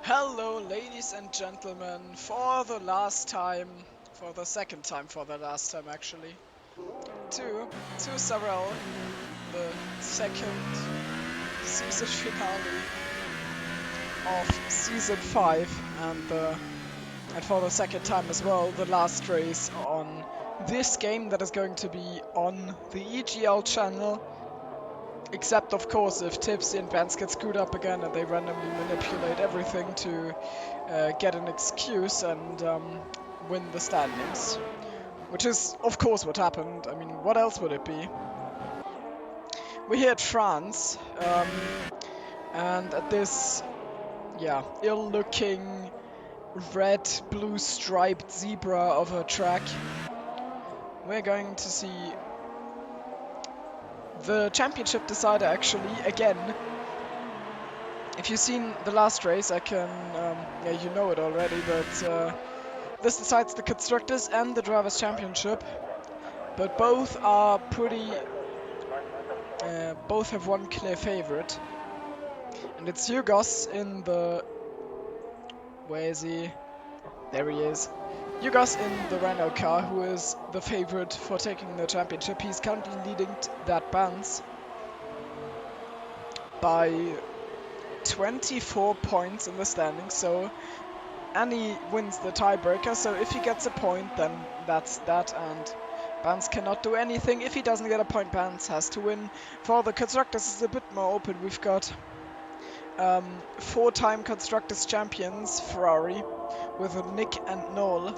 Hello, ladies and gentlemen, for the second time actually, to Sarel, the second season finale of season 5, and for the second time as well, the last race on this game that is going to be on the EGL channel. Except, of course, if Tipsy and Bants get screwed up again and they randomly manipulate everything to get an excuse and win the standings. Which is, of course, what happened. I mean, what else would it be? We're here at France, and at this, ill-looking red-blue striped zebra of a track, we're going to see the championship decider, actually, again. If you've seen the last race, I can, you know it already, but this decides the Constructors and the Drivers' Championship. But both are both have one clear favorite. And it's Yugos in the... Where is he? There he is. Yugos in the Renault car, who is the favorite for taking the championship. He's currently leading that Bants by 24 points in the standings, and he wins the tiebreaker, so if he gets a point, then that's that, and Bants cannot do anything. If he doesn't get a point, Bants has to win. For the Constructors, it's a bit more open. We've got 4-time Constructors champions, Ferrari, with Nick and Noel,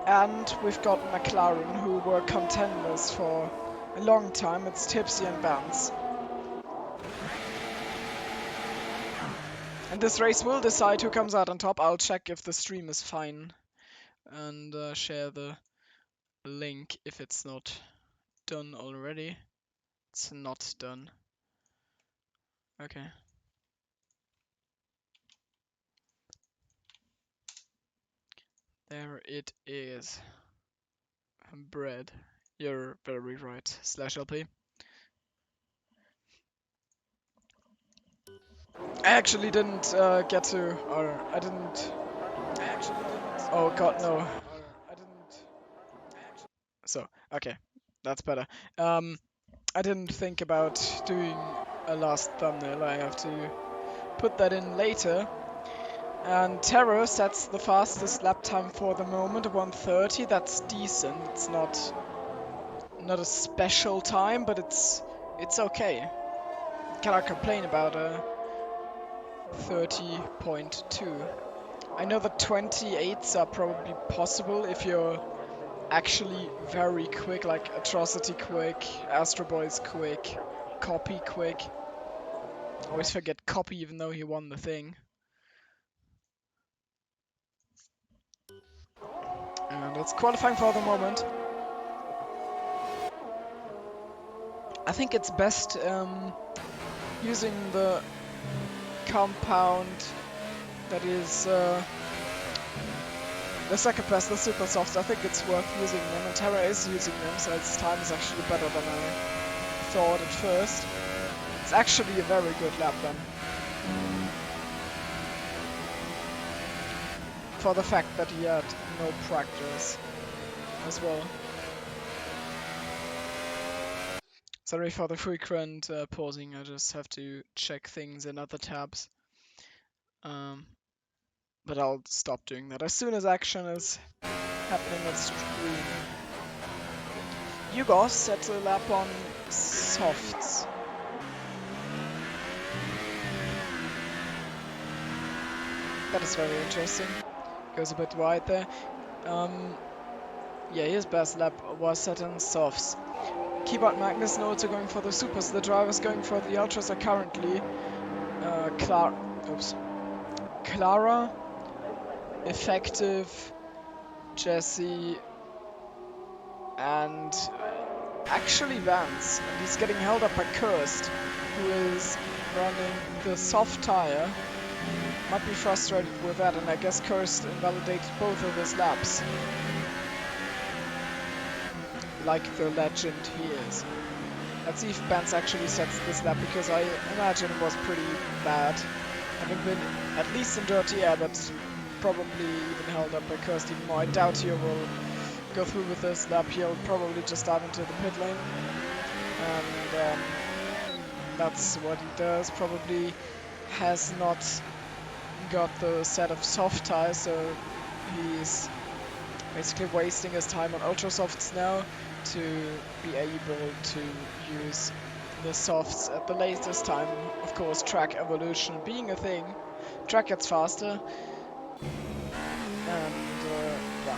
and we've got McLaren, who were contenders for a long time. It's Tipsy and Bants. And this race will decide who comes out on top. I'll check if the stream is fine and share the link if it's not done already. It's not done. Okay. There it is. Bread. You're very right. /LP. I actually didn't get to, or I didn't. Oh god, no. I didn't. So, okay, that's better. I didn't think about doing a last thumbnail. I have to put that in later. And Terror sets the fastest lap time for the moment, 1:30. That's decent. It's not a special time, but it's okay. Cannot complain about a 30.2. I know that 28s are probably possible if you're actually very quick, like Atrocity quick, Astro Boy's quick, Copy quick. Always forget Copy even though he won the thing. And it's qualifying for the moment. I think it's best using the compound that is the second best, the super softs. I think it's worth using them, and Terra is using them, so its time is actually better than I thought at first. It's actually a very good lap then. For the fact that he had no practice as well. Sorry for the frequent pausing, I just have to check things in other tabs. But I'll stop doing that as soon as action is happening on screen. Yugos sets a lap on softs. That is very interesting. Goes a bit wide there. Yeah, his best lap was set on softs. Keyboard Magnus also going for the supers. The drivers going for the ultras are currently Clara, Effective, Jesse, and actually Vance. And he's getting held up by Cursed, who is running the soft tire. Might be frustrated with that, and I guess Cursed invalidated both of his laps. Like the legend he is. Let's see if Bants actually sets this lap, because I imagine it was pretty bad. having been at least in dirty air, but probably even held up by Kirst even more. I doubt he will go through with this lap. He'll probably just dive into the pit lane, and that's what he does. Probably has not got the set of soft tires, so he's basically wasting his time on ultra softs now to be able to use the softs at the latest time. Of course, track evolution being a thing, track gets faster, and yeah,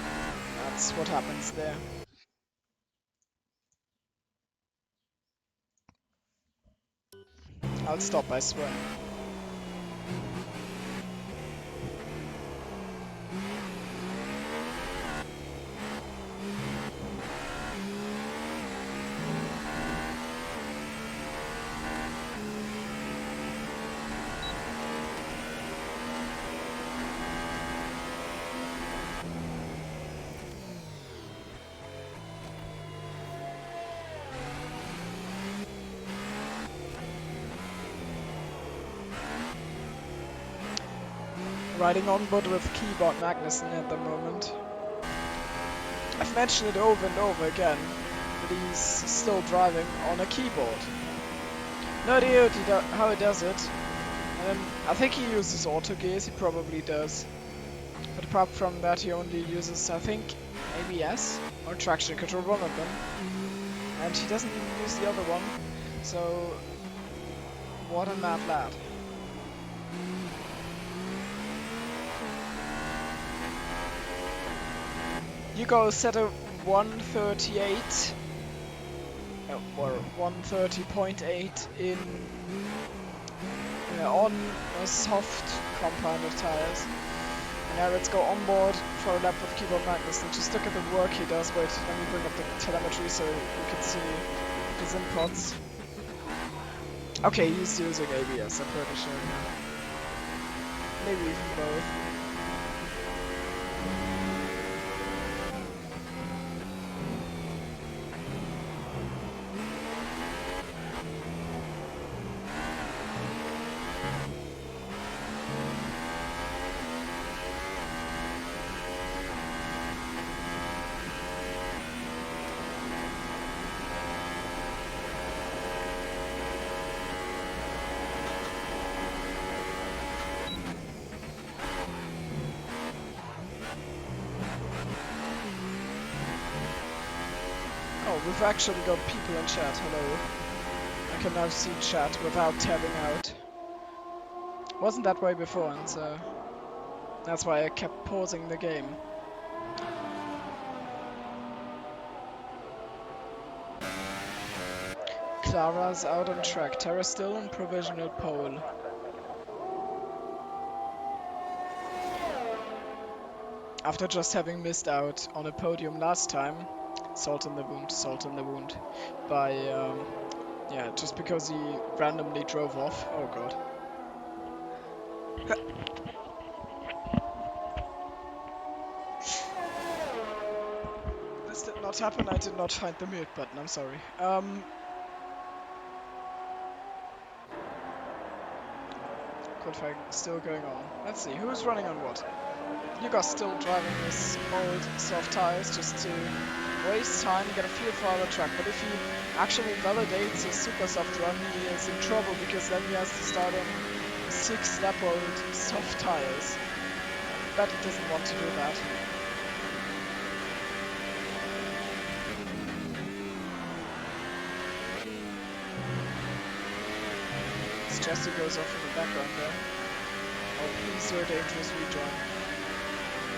that's what happens there. I'll stop, I swear. Riding on board with Keyboard Magnussen at the moment. I've mentioned it over and over again, but he's still driving on a keyboard. No idea how he does it. I think he uses auto gears, he probably does. But apart from that, he only uses, I think, ABS or traction control, one of them. And he doesn't even use the other one. So, what a mad lad. You go set a 138 or 130.8 in on a soft compound of tires. And now let's go on board for a lap with Keyboard Magnussen. Just look at the work he does. Wait, let me bring up the telemetry so you can see his inputs. Okay, he's using ABS, I'm pretty sure. Maybe even both. Oh, we've actually got people in chat, hello. I can now see chat without tabbing out. Wasn't that way before, and so that's why I kept pausing the game. Clara's out on track, Tara still on provisional pole. After just having missed out on a podium last time, salt in the wound, by, yeah, just because he randomly drove off. Oh god. This did not happen, I did not find the mute button, I'm sorry. Qualifying still going on. Let's see, who's running on what? Yuga's still driving his old soft tires just to waste time, get a feel for the track, but if he actually validates his super soft run, he is in trouble because then he has to start on 6 lap old soft tires. I bet he doesn't want to do that. Jesse goes off in the background there. Oh, please do a dangerous rejoin.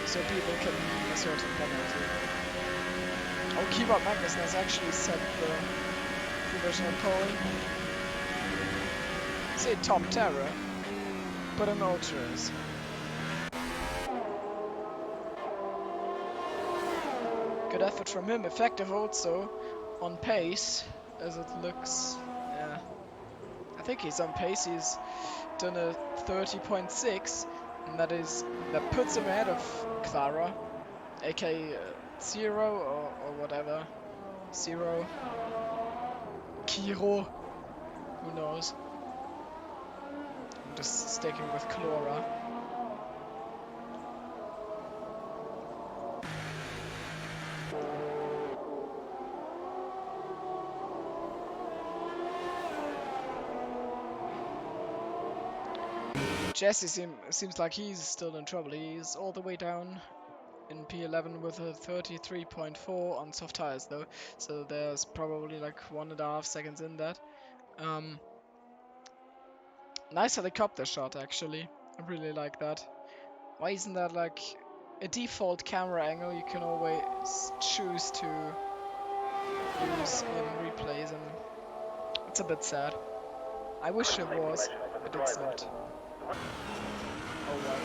So people can a certain penalty. Oh, Keyboard Magnussen has actually set the provisional pole. Say Tom Terror, but in ultras. Good effort from him, effective also on pace, as it looks. Yeah. I think he's on pace, he's done a 30.6, and that puts him ahead of Clara, aka Zero or whatever. Zero. Kiro. Who knows? And just sticking with Chlora. Jesse seems like he's still in trouble. He's all the way down in P11 with a 33.4 on soft tires though, so there's probably like 1.5 seconds in that. Nice helicopter shot actually. I really like that. Why isn't that like a default camera angle you can always choose to use in replays, and it's a bit sad. I wish it was, but it's not. Oh well.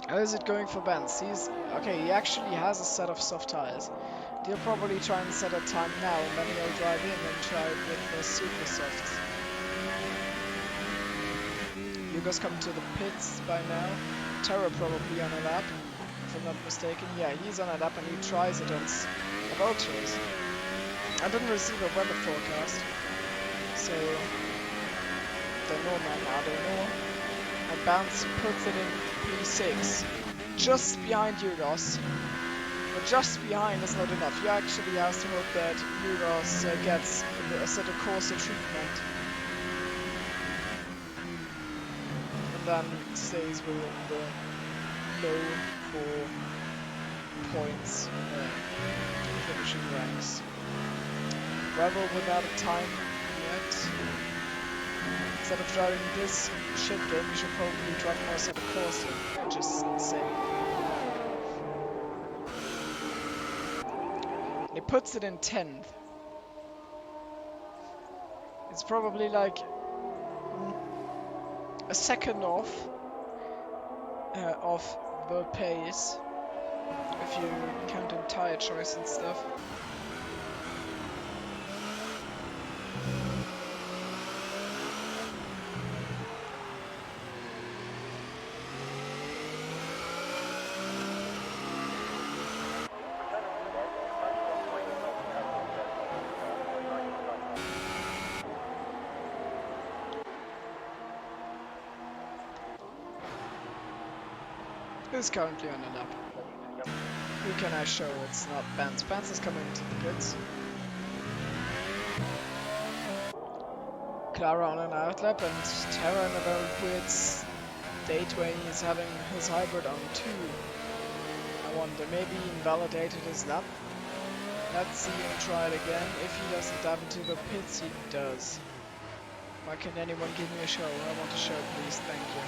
How is it going for Bants? Okay, he actually has a set of soft tires. He'll probably try and set a time now, and then he'll drive in and try it with the super softs. Hugo's come to the pits by now. Terra probably on a lap, if I'm not mistaken. Yeah, he's on a lap and he tries it on Vultures. I didn't receive a weather forecast, so don't know, man, I don't know. And Bants puts it in P6, just behind Hugos. But just behind is not enough. You actually have to hope that Hugos gets a set of courser treatment. And then stays within the low 4 points finishing ranks. Rebel without a time yet. Instead of driving this shit game, you should probably drive more set of courser, which is insane. And he puts it in 10th. It's probably like a second off of the pace, if you count in tire choice and stuff. Who's currently on a lap? Who can I show? It's not Bants. Bants is coming to the pits. Clara on an outlap and Terra in a very weird state where he's having his hybrid on 2. I wonder, maybe he invalidated his lap? Let's see him try it again. If he doesn't dive into the pits, he does. Why can't anyone give me a show? I want a show, please. Thank you.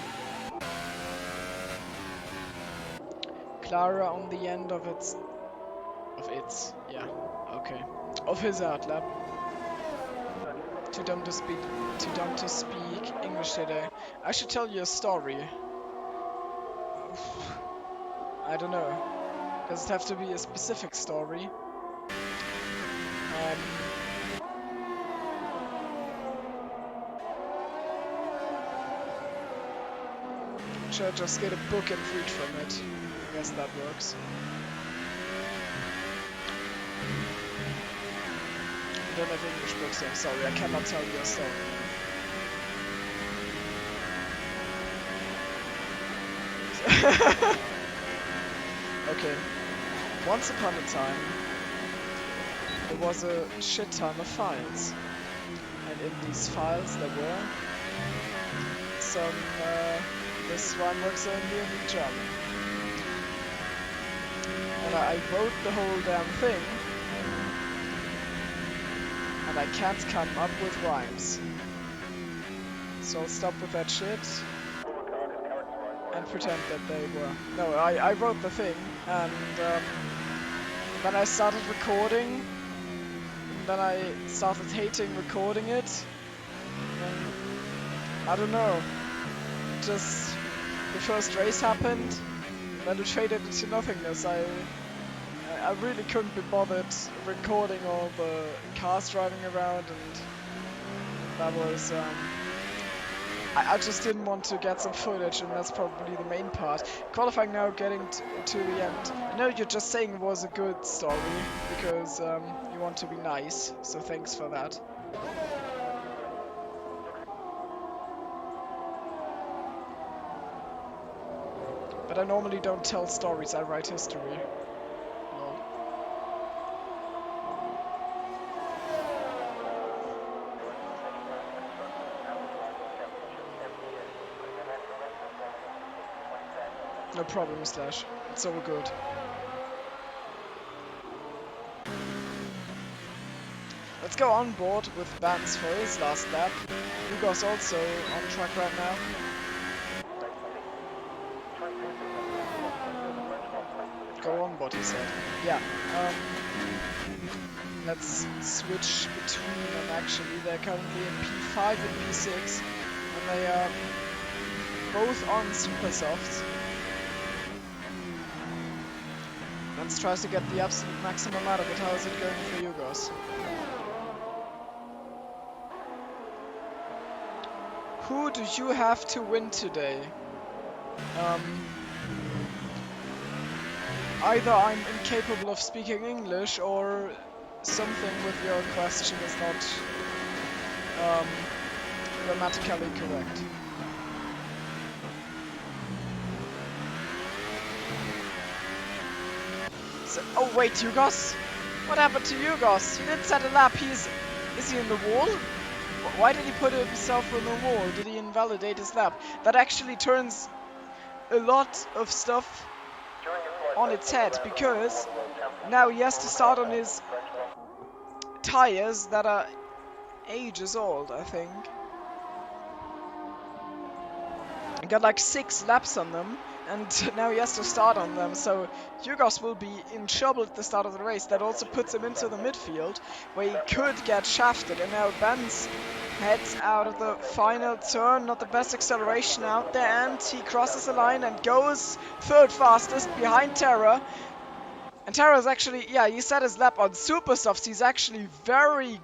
Clara on the end of his outlap. Too dumb to speak English today. I should tell you a story. I don't know. Does it have to be a specific story? Should I just get a book and read from it? I guess that works. I don't have English books, so I'm sorry, I cannot tell you a story. Okay. Once upon a time, there was a shit ton of files. And in these files there were some, this rhyme works only in German. And I wrote the whole damn thing, and I can't come up with rhymes. So I'll stop with that shit and pretend that they were. No, I wrote the thing, and then I started recording, and then I started hating recording it, and I don't know, just the first race happened, and then it faded into nothingness. I really couldn't be bothered recording all the cars driving around, and that was, I just didn't want to get some footage, and that's probably the main part. Qualifying now, getting to the end. I know you're just saying it was a good story, because you want to be nice, so thanks for that. But I normally don't tell stories, I write history. Lol. No problem, Slash. It's all good. Let's go on board with Bants for his last lap. Hugo's also on track right now. Go on board, he said. Yeah. Let's switch between them actually. They're currently in P5 and P6. And they are both on super softs. Bants tries to get the absolute maximum out of it. How is it going for Hugos? Who do you have to win today? Either I'm incapable of speaking English or something with your question is not grammatically correct. So, oh wait, Hugos? What happened to Hugos? He didn't set a lap. Is he in the wall? Why did he put himself on the wall? Did he invalidate his lap? That actually turns a lot of stuff on its head, because now he has to start on his tires that are ages old, I think. He got like 6 laps on them, and now he has to start on them, so Hugos will be in trouble at the start of the race. That also puts him into the midfield, where he could get shafted, and now Bants heads out of the final turn, not the best acceleration out there, and he crosses the line and goes 3rd fastest behind Terra. And Terra's actually, yeah, he set his lap on super softs. He's actually very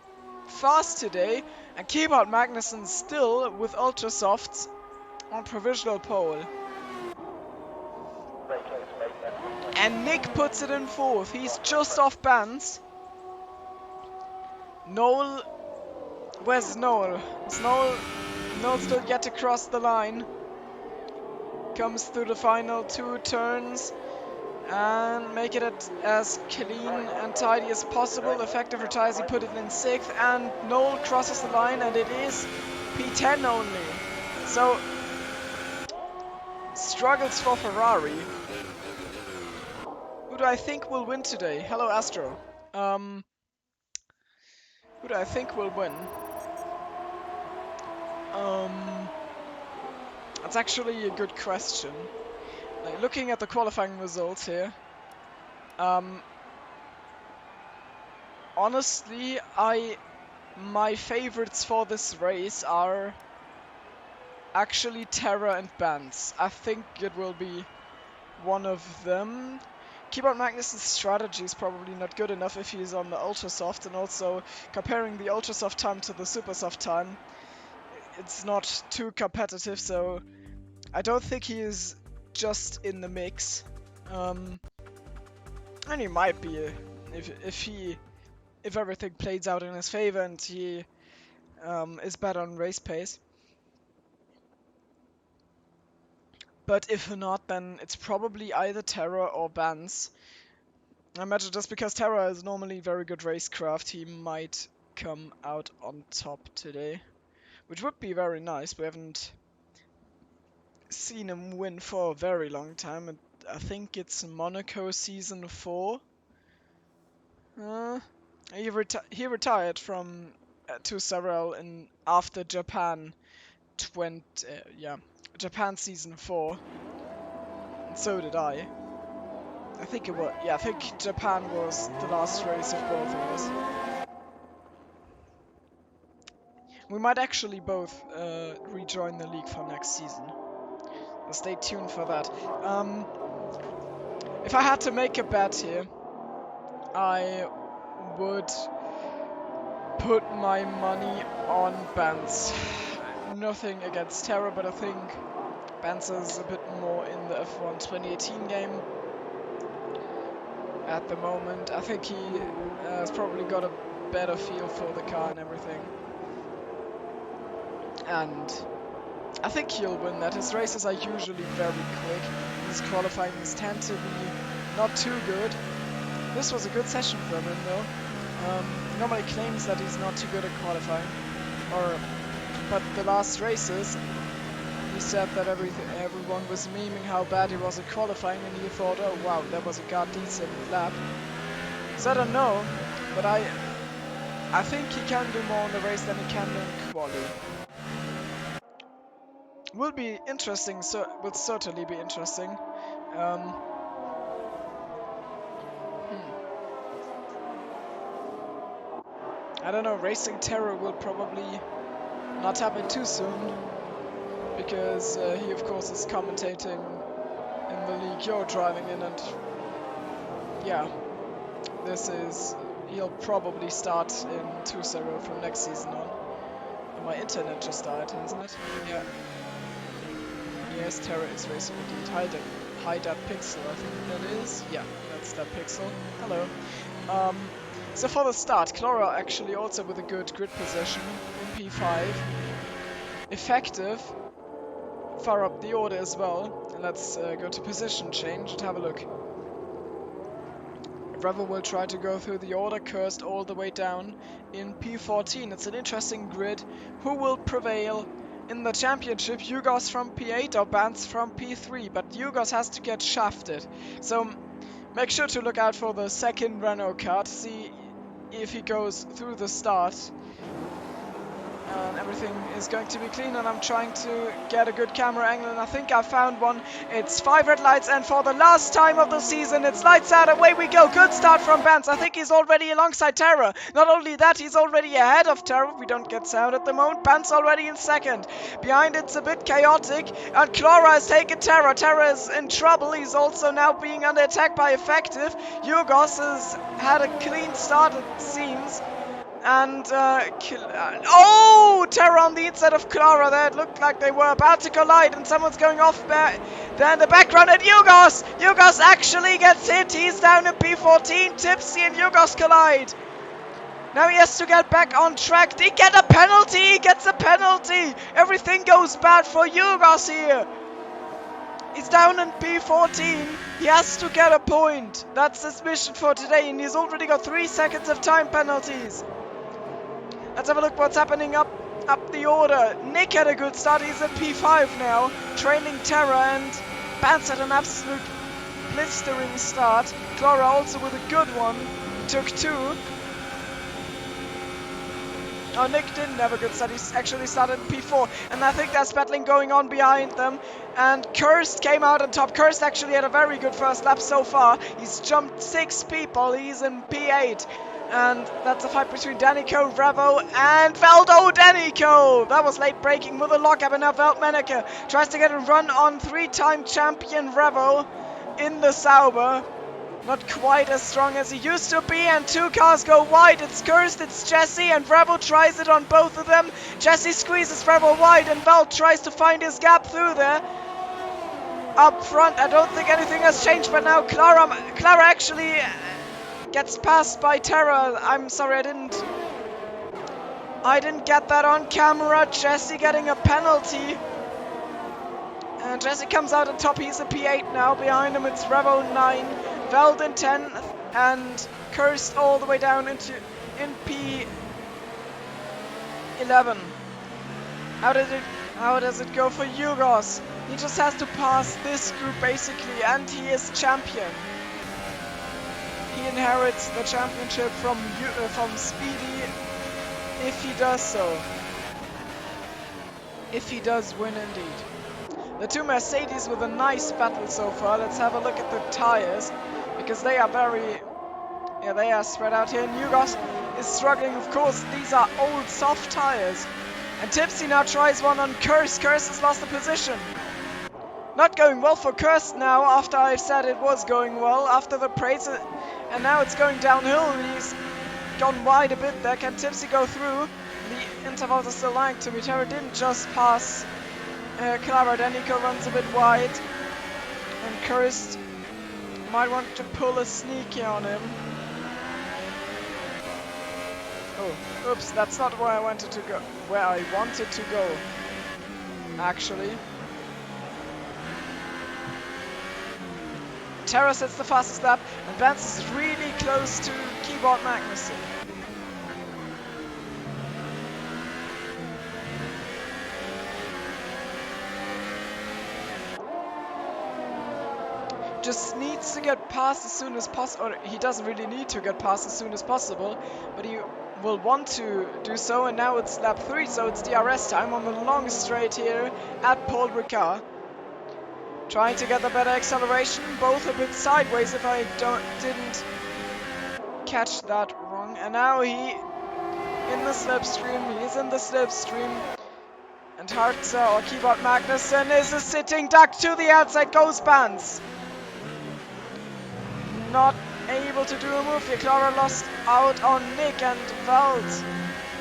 fast today, and Keyboard Magnussen still with ultra softs on provisional pole. And Nick puts it in 4th. He's just off Bants. Noel, where's Noel? Is Noel still yet to cross the line? Comes through the final 2 turns and make it as clean and tidy as possible. Effective retires, he put it in 6th, and Noel crosses the line, and it is P10 only. So, struggles for Ferrari. Who do I think will win today? Hello, Astro. Who do I think will win? That's actually a good question. Like, looking at the qualifying results here, honestly, my favorites for this race are actually Terra and Bants. I think it will be one of them. Keyboard Magnus's strategy is probably not good enough if he's on the ultra soft, and also comparing the ultra soft time to the super soft time, it's not too competitive, so I don't think he is just in the mix. And he might be if everything plays out in his favor and he is better on race pace. But if not, then it's probably either Terra or Bants. I imagine just because Terra is normally very good racecraft, he might come out on top today. Which would be very nice. We haven't seen him win for a very long time. And I think it's Monaco season 4. He retired from to Sorel in after Japan Japan season 4. And so did I. I think it was, yeah, I think Japan was the last race of both of us. We might actually both rejoin the league for next season. So stay tuned for that. If I had to make a bet here, I would put my money on Bants. Nothing against Terra, but I think Bants is a bit more in the F1 2018 game at the moment. I think he has probably got a better feel for the car and everything. And I think he'll win that. His races are usually very quick. His qualifyings tend to be not too good. This was a good session from him though. He normally claims that he's not too good at qualifying, but the last races he said that everyone was memeing how bad he was at qualifying, and he thought, oh wow, that was a god decent lap. So I don't know, but I think he can do more in the race than he can in quali. Will be interesting, so will certainly be interesting. I don't know, Racing Terror will probably not happen too soon, because he of course is commentating in the league you're driving in, and yeah, he'll probably start in 2-0 from next season on. And my internet just died, hasn't it? Yeah. Yes, Terra is racing indeed. Hide that pixel, I think that is. Yeah, that's that pixel. Hello. So for the start, Clara actually also with a good grid position in P5. Effective. Far up the order as well. And let's go to position change and have a look. Revel will try to go through the order, cursed all the way down in P14. It's an interesting grid. Who will prevail in the championship? Yugos from P8 or Bants from P3? But Yugos has to get shafted. So make sure to look out for the second Renault car to see if he goes through the start. And everything is going to be clean, and I'm trying to get a good camera angle, and I think I found one. It's 5 red lights, and for the last time of the season, it's lights out, away we go. Good start from Bants. I think he's already alongside Terra. Not only that, he's already ahead of Terra. We don't get sound at the moment. Bants already in second. Behind it's a bit chaotic, and Clara has taken Terra. Terra is in trouble. He's also now being under attack by Effective. Yugos has had a clean start, it seems. And, oh! Terra on the inside of Clara there. It looked like they were about to collide, and someone's going off there in the background. And Yugos! Yugos actually gets hit. He's down in P14. Tipsy and Yugos collide. Now he has to get back on track. They get a penalty! He gets a penalty! Everything goes bad for Yugos here. He's down in P14. He has to get a point. That's his mission for today, and he's already got 3 seconds of time penalties. Let's have a look what's happening up the order. Nick had a good start. He's at P5 now, trailing Terra, and Bants had an absolute blistering start. Clara also with a good one. Took 2. Oh, Nick didn't have a good start. He actually started in P4. And I think there's battling going on behind them. And Cursed came out on top. Cursed actually had a very good first lap so far. He's jumped 6 people. He's in P8. And that's a fight between Danico, Revo, and Veldo Danico. That was late braking with a lockup, and now Veldmaneker tries to get a run on 3-time champion Revo in the Sauber. Not quite as strong as he used to be, and 2 cars go wide. It's Cursed, it's Jesse, and Revo tries it on both of them. Jesse squeezes Revo wide, and Veld tries to find his gap through there. Up front, I don't think anything has changed, but now Clara actually gets passed by Terra. I'm sorry, I didn't get that on camera. Jesse getting a penalty. And Jesse comes out on top. He's a P8 now. Behind him it's Revo 9, Veld in 10, and Cursed all the way down in P11. How does it go for Yugos? He just has to pass this group basically, and he is champion. He inherits the championship from Speedy if he does so. If he does win indeed. The 2 Mercedes with a nice battle so far. Let's have a look at the tires, because they are they are spread out here. Yugos is struggling, of course. These are old soft tires. And Tipsy now tries one on Curse. Curse has lost the position. Not going well for Curse now, after I said it was going well, after the praise, and now it's going downhill. He's gone wide a bit there. Can Tipsy go through? The intervals are still lying to me. Terra didn't just pass Clara. Danico runs a bit wide, and Cursed might want to pull a sneaky on him. Oh, oops, that's not where I wanted to go. Where I wanted to go, actually. Terra sets the fastest lap, and Bants is really close to Keyboard Magnussen. Just needs to get past as soon as possible, or he doesn't really need to get past as soon as possible, but he will want to do so, and now it's lap 3, so it's DRS time on the long straight here at Paul Ricard. Trying to get the better acceleration, both a bit sideways if I didn't catch that wrong, and now he in the slipstream, he's in the slipstream, and Harzer or Keyboard Magnussen is a sitting duck to the outside, goes Bants. Not able to do a move here. Clara lost out on Nick and Veld.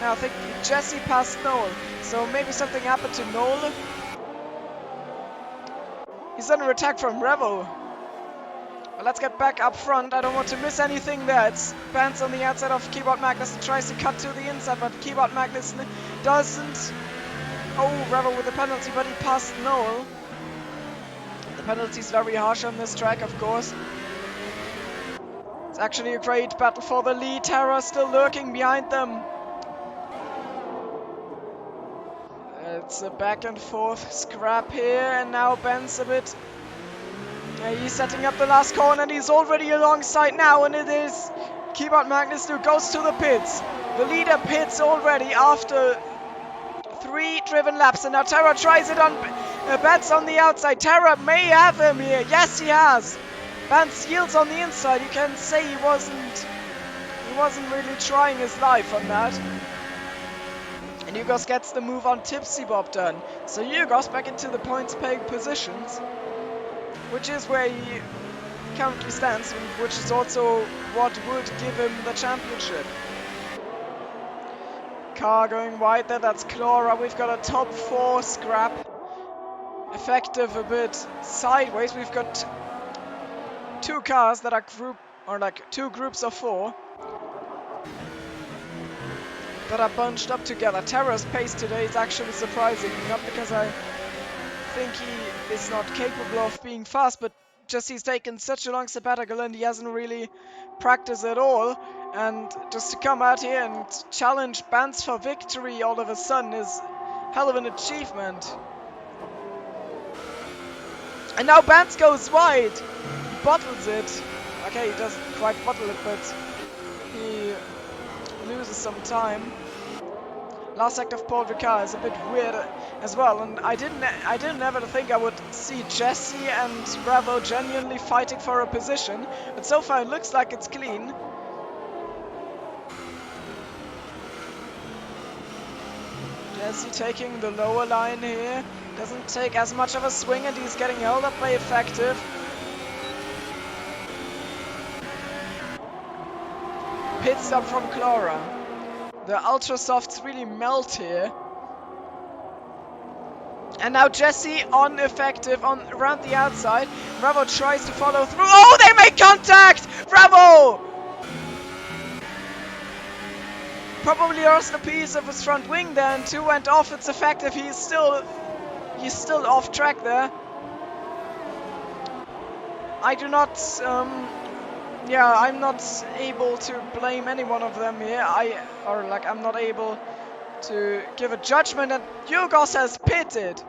Now I think Jesse passed Noel, so maybe something happened to Noel. He's under attack from Revo. But let's get back up front. I don't want to miss anything there. It's Bants on the outside of Keyboard Magnussen, tries to cut to the inside, but Keyboard Magnussen doesn't. Oh, Revo with a penalty, but he passed Noel. The penalty is very harsh on this track, of course. It's actually a great battle for the lead. Terra still lurking behind them. It's a back and forth scrap here, and now Ben's a bit... he's setting up the last corner, and he's already alongside now, and it is Keyboard Magnussen who goes to the pits. The leader pits already after 3 driven laps, and now Terra tries it on Bants on the outside. Terra may have him here. Yes, he has. Bants yields on the inside. You can say he wasn't really trying his life on that. And Yugos gets the move on TipsyBob done. So Yugos back into the points paying positions, which is where he currently stands, which is also what would give him the championship. Car going wide there, that's Clara. We've got a top 4 scrap. Effective a bit sideways. We've got 2 cars that are like 2 groups of 4 that are bunched up together. Terra's pace today is actually surprising, not because I think he is not capable of being fast, but just he's taken such a long sabbatical and he hasn't really practiced at all, and just to come out here and challenge Bants for victory all of a sudden is hell of an achievement. And now Bants goes wide. He bottles it. Okay, he doesn't quite bottle it, but he loses some time. Last act of Paul Ricard is a bit weird as well, and I didn't ever think I would see Jesse and Bravo genuinely fighting for a position, but so far it looks like it's clean. Jesse taking the lower line here. Doesn't take as much of a swing, and he's getting held up by Effective. Pit stop from Clara. The Ultra Softs really melt here. And now Jesse on Effective around the outside. Bravo tries to follow through. Oh, they make contact! Bravo! Probably lost a piece of his front wing there, and 2 went off. It's Effective. He's still off track there. I'm not able to blame any one of them here. I'm not able to give a judgment, and Yugos has pitted.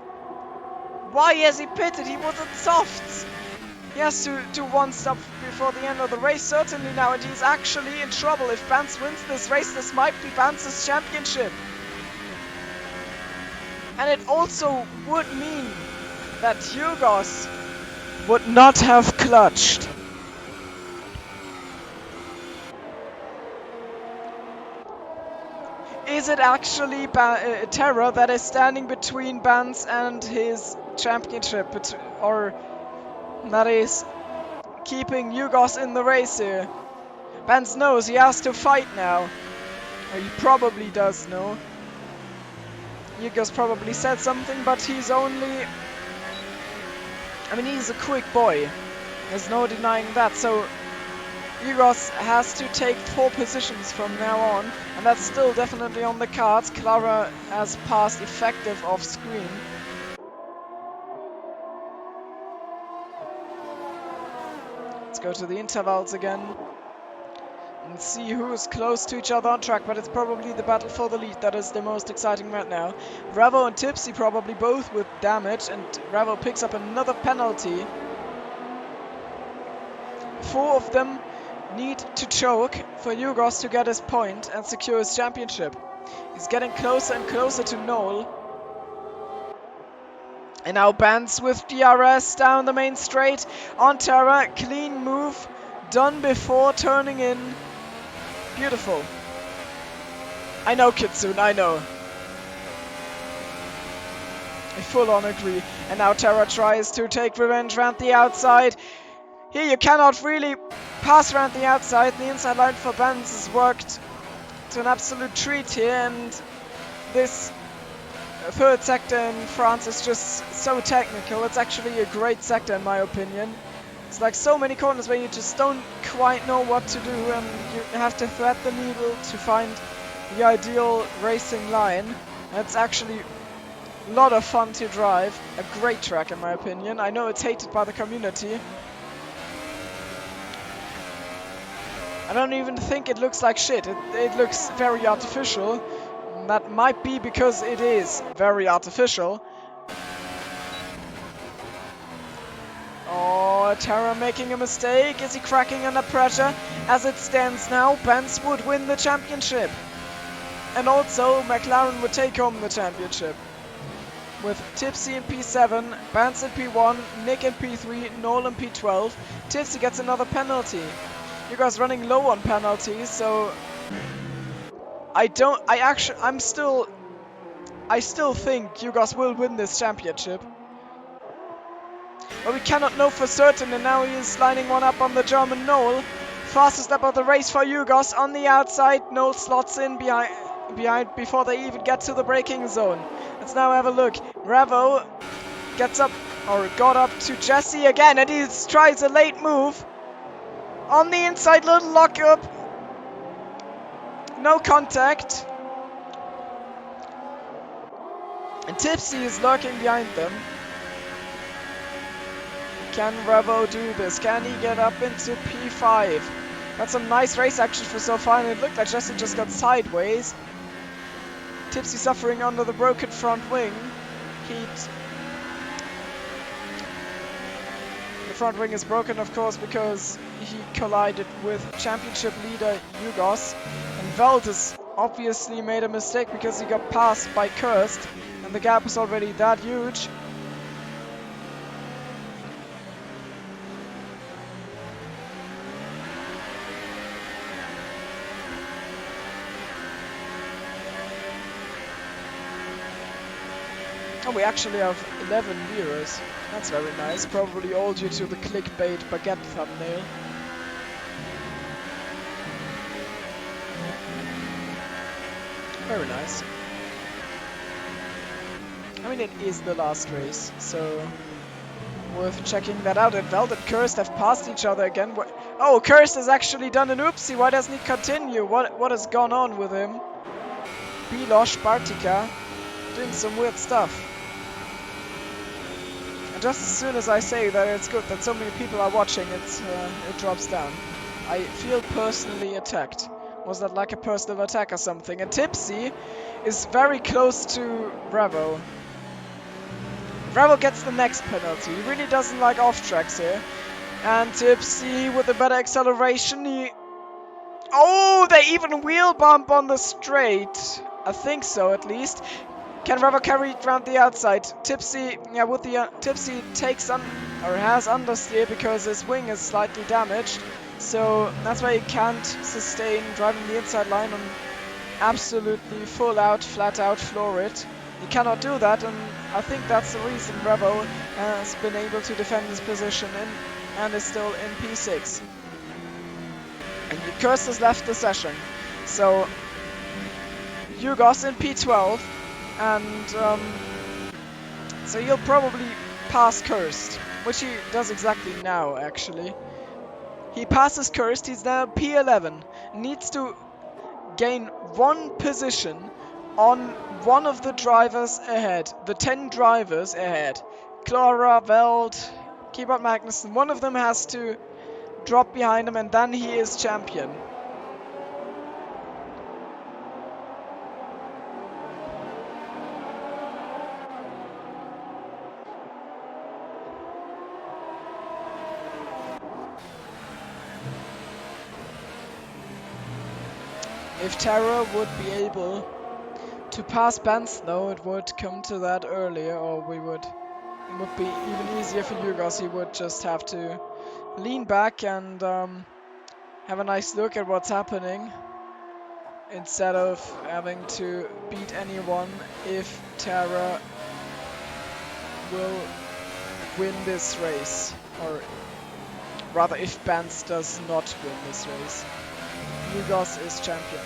Why has he pitted? He was at softs. He has to do 1 stop before the end of the race, certainly now, and he's actually in trouble. If Bants wins this race, this might be Bants' championship. And it also would mean that Yugos would not have clutched. Is it actually Terra that is standing between Bants and his championship, or that is keeping Yugos in the race here? Bants knows he has to fight now. Or he probably does know. Yugos probably said something, but he's only... he's a quick boy. There's no denying that, so Yugos has to take 4 positions from now on, and that's still definitely on the cards. Clara has passed Effective off screen. Let's go to the intervals again and see who is close to each other on track, but it's probably the battle for the lead that is the most exciting right now. Revo and Tipsy probably both with damage, and Revo picks up another penalty. 4 of them need to choke for Yugos to get his point and secure his championship. He's getting closer and closer to Noel. And now Bants with DRS down the main straight on Terra. Clean move, done before turning in. Beautiful. I know, Kitsune, I know. I full on agree. And now Terra tries to take revenge around the outside. Here you cannot really pass around the outside. The inside line for Bants has worked to an absolute treat here, and this third sector in France is just so technical. It's actually a great sector in my opinion. It's like so many corners where you just don't quite know what to do, and you have to thread the needle to find the ideal racing line. And it's actually a lot of fun to drive. A great track in my opinion. I know it's hated by the community. I don't even think it looks like shit. It looks very artificial. That might be because it is very artificial. Oh, Terra making a mistake. Is he cracking under pressure? As it stands now, Bants would win the championship. And also, McLaren would take home the championship. With Tipsy in P7, Bants in P1, Nick in P3, Noel in P12. Tipsy gets another penalty. You guys running low on penalties, so I still think Yugos will win this championship. But we cannot know for certain, and now he is lining one up on the German Noel. Fastest lap of the race for Yugos on the outside. Noel slots in behind before they even get to the braking zone. Let's now have a look. Revo gets up, or got up to Jesse again, and he tries a late move. On the inside, little lockup. No contact. And Tipsy is lurking behind them. Can Revo do this? Can he get up into P5? That's a nice race action for so far, and it looked like Jesse just got sideways. Tipsy suffering under the broken front wing. The front wing is broken, of course, because he collided with championship leader Yugos. And Valdes obviously made a mistake because he got passed by Kirst, and the gap was already that huge. Oh, we actually have 11 viewers. That's very nice. Probably all due to the clickbait baguette thumbnail. Very nice. I mean, it is the last race, so worth checking that out. And Veld and Kirst have passed each other again. Oh, Kirst has actually done an oopsie. Why doesn't he continue? What has gone on with him? Bilosh Bartika doing some weird stuff. And just as soon as I say that it's good that so many people are watching, it drops down. I feel personally attacked. Was that like a personal attack or something? And Tipsy is very close to Revo. Revo gets the next penalty. He really doesn't like off tracks here. And Tipsy with a better acceleration. Oh, they even wheel bump on the straight. I think so, at least. Can Revo carry it around the outside? Tipsy, yeah, with the Tipsy takes on or has understeer because his wing is slightly damaged. So that's why he can't sustain driving the inside line and absolutely full out, flat out floor it. He cannot do that, and I think that's the reason Revo has been able to defend his position and is still in P6. And Kirst has left the session. So Yugos in P12, and so he'll probably pass Kirst, which he does exactly now actually. He passes Kirst, he's now P11, needs to gain one position on one of the drivers ahead, the 10 drivers ahead. Clara, Veld, Keyboard Magnussen, one of them has to drop behind him, and then he is champion. If Terra would be able to pass Bants, though, it would come to that earlier, or it would be even easier for Yugos. He would just have to lean back and have a nice look at what's happening, instead of having to beat anyone if Terra will win this race, or rather if Bants does not win this race. Yugos is champion.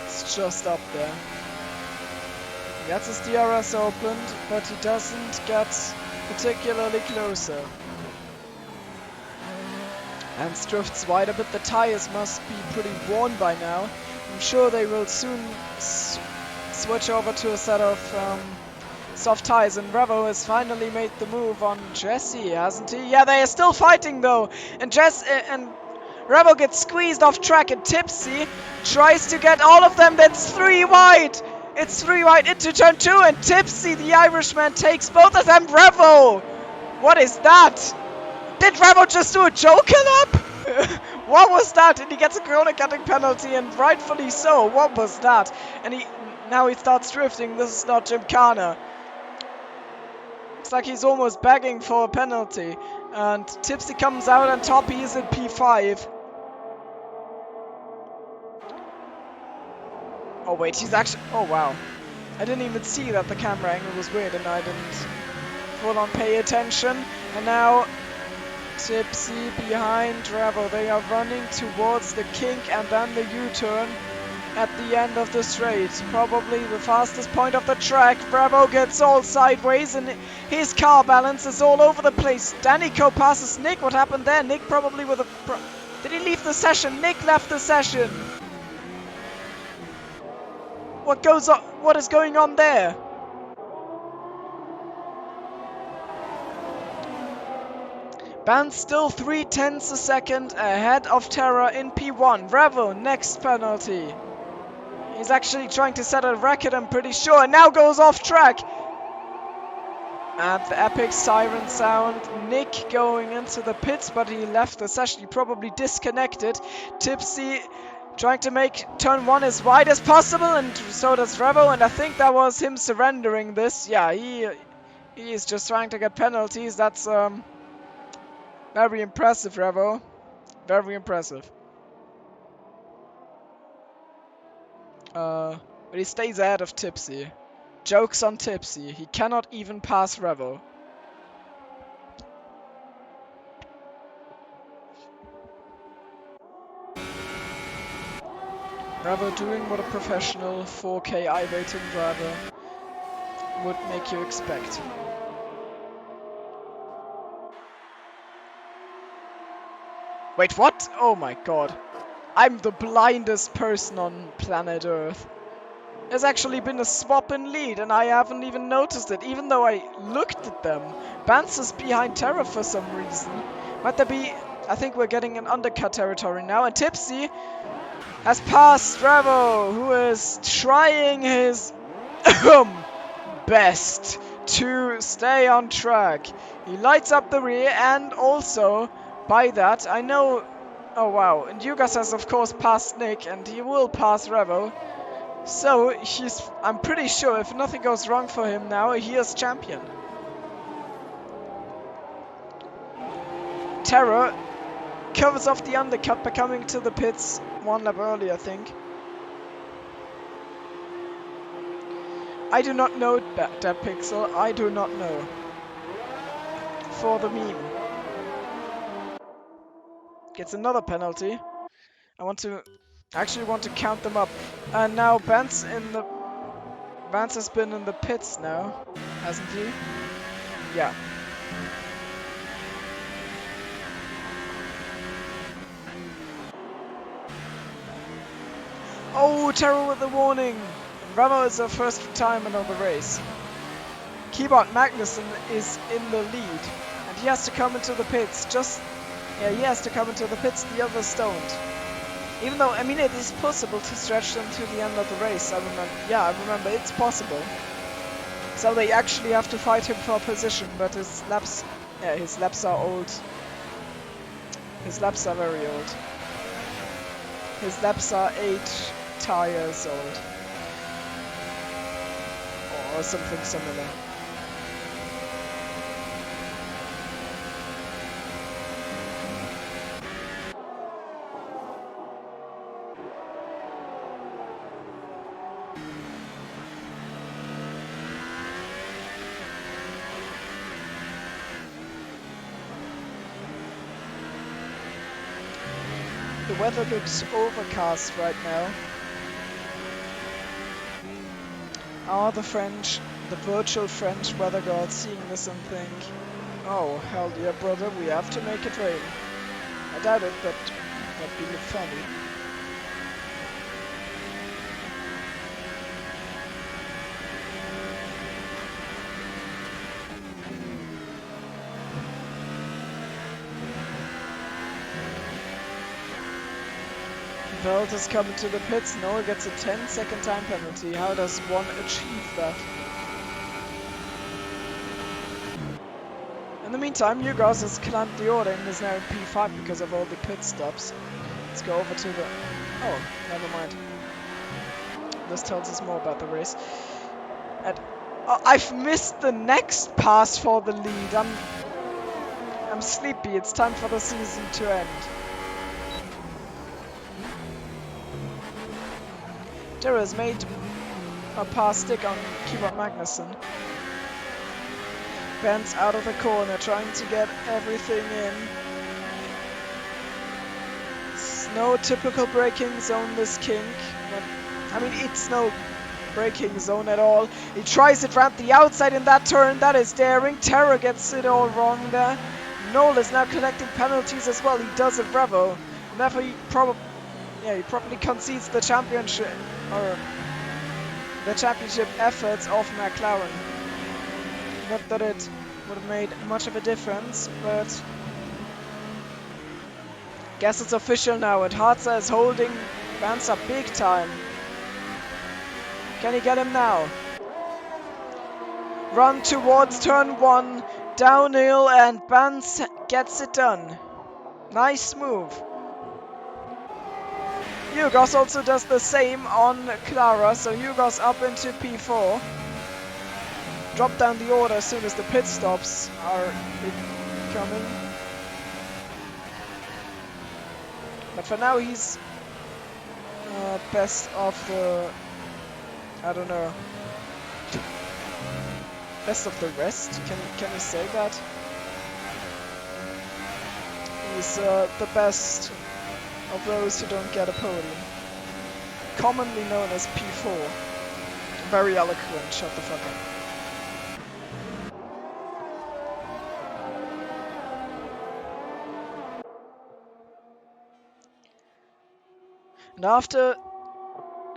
It's just up there. He gets his DRS opened, but he doesn't get particularly closer. And drifts wide a bit. The tires must be pretty worn by now. I'm sure they will soon switch over to a set of soft tires. And Revo has finally made the move on Jesse, hasn't he? Yeah, they are still fighting though. And and Revo gets squeezed off track, and Tipsy tries to get all of them. That's 3 wide. It's 3 wide into turn 2, and Tipsy, the Irishman, takes both of them. Revo! What is that? Did Revo just do a joker lap? What was that? And he gets a corner cutting penalty, and rightfully so. What was that? And now he starts drifting. This is not Gymkhana. Looks like he's almost begging for a penalty. And Tipsy comes out on top. He is at P5. Oh wait, he's actually... Oh wow. I didn't even see that the camera angle was weird, and I didn't full on pay attention. And now Tipsy behind Revo. They are running towards the kink and then the U-turn at the end of the straight. Probably the fastest point of the track. Revo gets all sideways and his car balance is all over the place. Danico passes Nick. What happened there? Nick probably with a... Did he leave the session? Nick left the session. What goes on? What is going on there? Bants still 0.3 a second ahead of Terra in P1. Revo, next penalty. He's actually trying to set a record, I'm pretty sure, and now goes off track. And the epic siren sound. Nick going into the pits, but he left the session. He probably disconnected. Tipsy trying to make turn 1 as wide as possible, and so does Revo, and I think that was him surrendering this. Yeah, he is just trying to get penalties. That's very impressive, Revo. Very impressive. But he stays ahead of Tipsy. Jokes on Tipsy. He cannot even pass Revo. Revo doing what a professional 4K iRating driver would make you expect. Wait, what? Oh my god. I'm the blindest person on planet Earth. There's actually been a swap in lead and I haven't even noticed it, even though I looked at them. Bants is behind Terra for some reason. Might there be... I think we're getting an undercut territory now, and Tipsy has passed Revo, who is trying his best to stay on track. He lights up the rear, and also by that I know... Oh wow, and Yugas has of course passed Nick, and he will pass Revo. So I'm pretty sure if nothing goes wrong for him now, he is champion. Terra covers off the undercut by coming to the pits 1 lap early, I think. I do not know that Pixel. I do not know. For the meme. Gets another penalty. I actually want to count them up. And now Bants has been in the pits now, hasn't he? Yeah. Taro with the warning! Revo is their first retirement of the race. Keyboard Magnussen is in the lead, and he has to come into the pits. He has to come into the pits, the others don't. Even though, I mean, it is possible to stretch them to the end of the race. I remember it's possible. So they actually have to fight him for position, but his laps are old. His laps are very old. His laps are 8 tires old. Or something similar. The weather looks overcast right now. Are the virtual French weather gods seeing this and think, oh, hell yeah, brother, we have to make it rain. I doubt it, but that'd be funny. Belt is coming to the pits. Noah gets a 10-second time penalty. How does one achieve that? In the meantime, Yugos has climbed the order and is now in P5 because of all the pit stops. Let's go over to the... Oh, never mind. This tells us more about the race. And I've missed the next pass for the lead. I'm sleepy. It's time for the season to end. Tara has made a pass stick on Keyboard Magnussen. Bants out of the corner, trying to get everything in. It's no typical braking zone, this kink. But, I mean, it's no braking zone at all. He tries it round the outside in that turn. That is daring. Tara gets it all wrong there. Noel is now collecting penalties as well. He does it Revo. And therefore he probably concedes the championship efforts of McLaren. Not that it would have made much of a difference, but guess it's official now, and Harzer is holding Bants up big time. Can he get him now? Run towards turn 1, downhill, and Bants gets it done. Nice move. Yugos also does the same on Clara, so Yugos up into P4. Drop down the order as soon as the pit stops are coming. But for now he's best of the... I don't know. Best of the rest? Can you say that? He's the best of those who don't get a podium. Commonly known as P4. Very eloquent, shut the fuck up. And after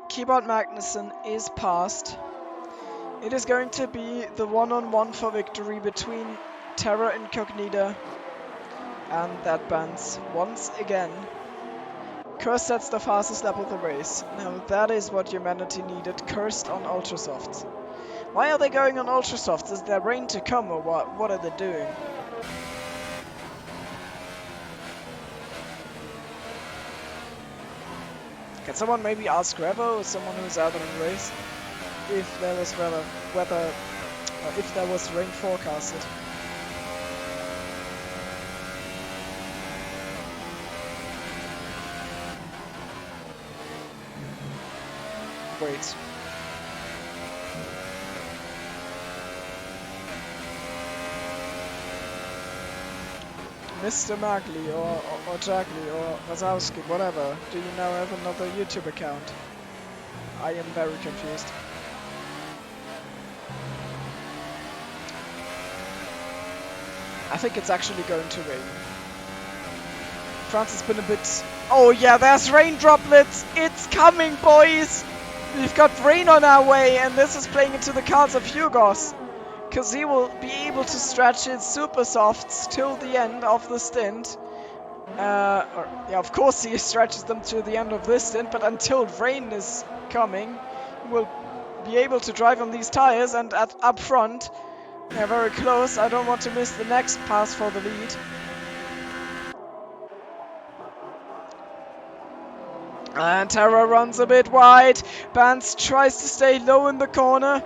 Keyboard Magnussen is passed, it is going to be the one-on-one for victory between Terra Incognita and that Bants once again. Curse sets the fastest lap of the race. Now that is what humanity needed, cursed on Ultrasofts. Why are they going on Ultrasofts? Is there rain to come or what? What are they doing? Can someone maybe ask Revo, someone who's out of the race, if there was if there was rain forecasted? Wait. Mr. Magli or Jagli or Wazowski, whatever, do you now have another YouTube account? I am very confused. I think it's actually going to rain. France has been a bit... Oh yeah, there's rain droplets! It's coming, boys! We've got rain on our way, and this is playing into the cards of Hugos. Because he will be able to stretch his super softs till the end of the stint. Yeah, of course he stretches them to the end of this stint, but until rain is coming, he will be able to drive on these tires, and up front, they're very close. I don't want to miss the next pass for the lead. And Terra runs a bit wide. Bants tries to stay low in the corner.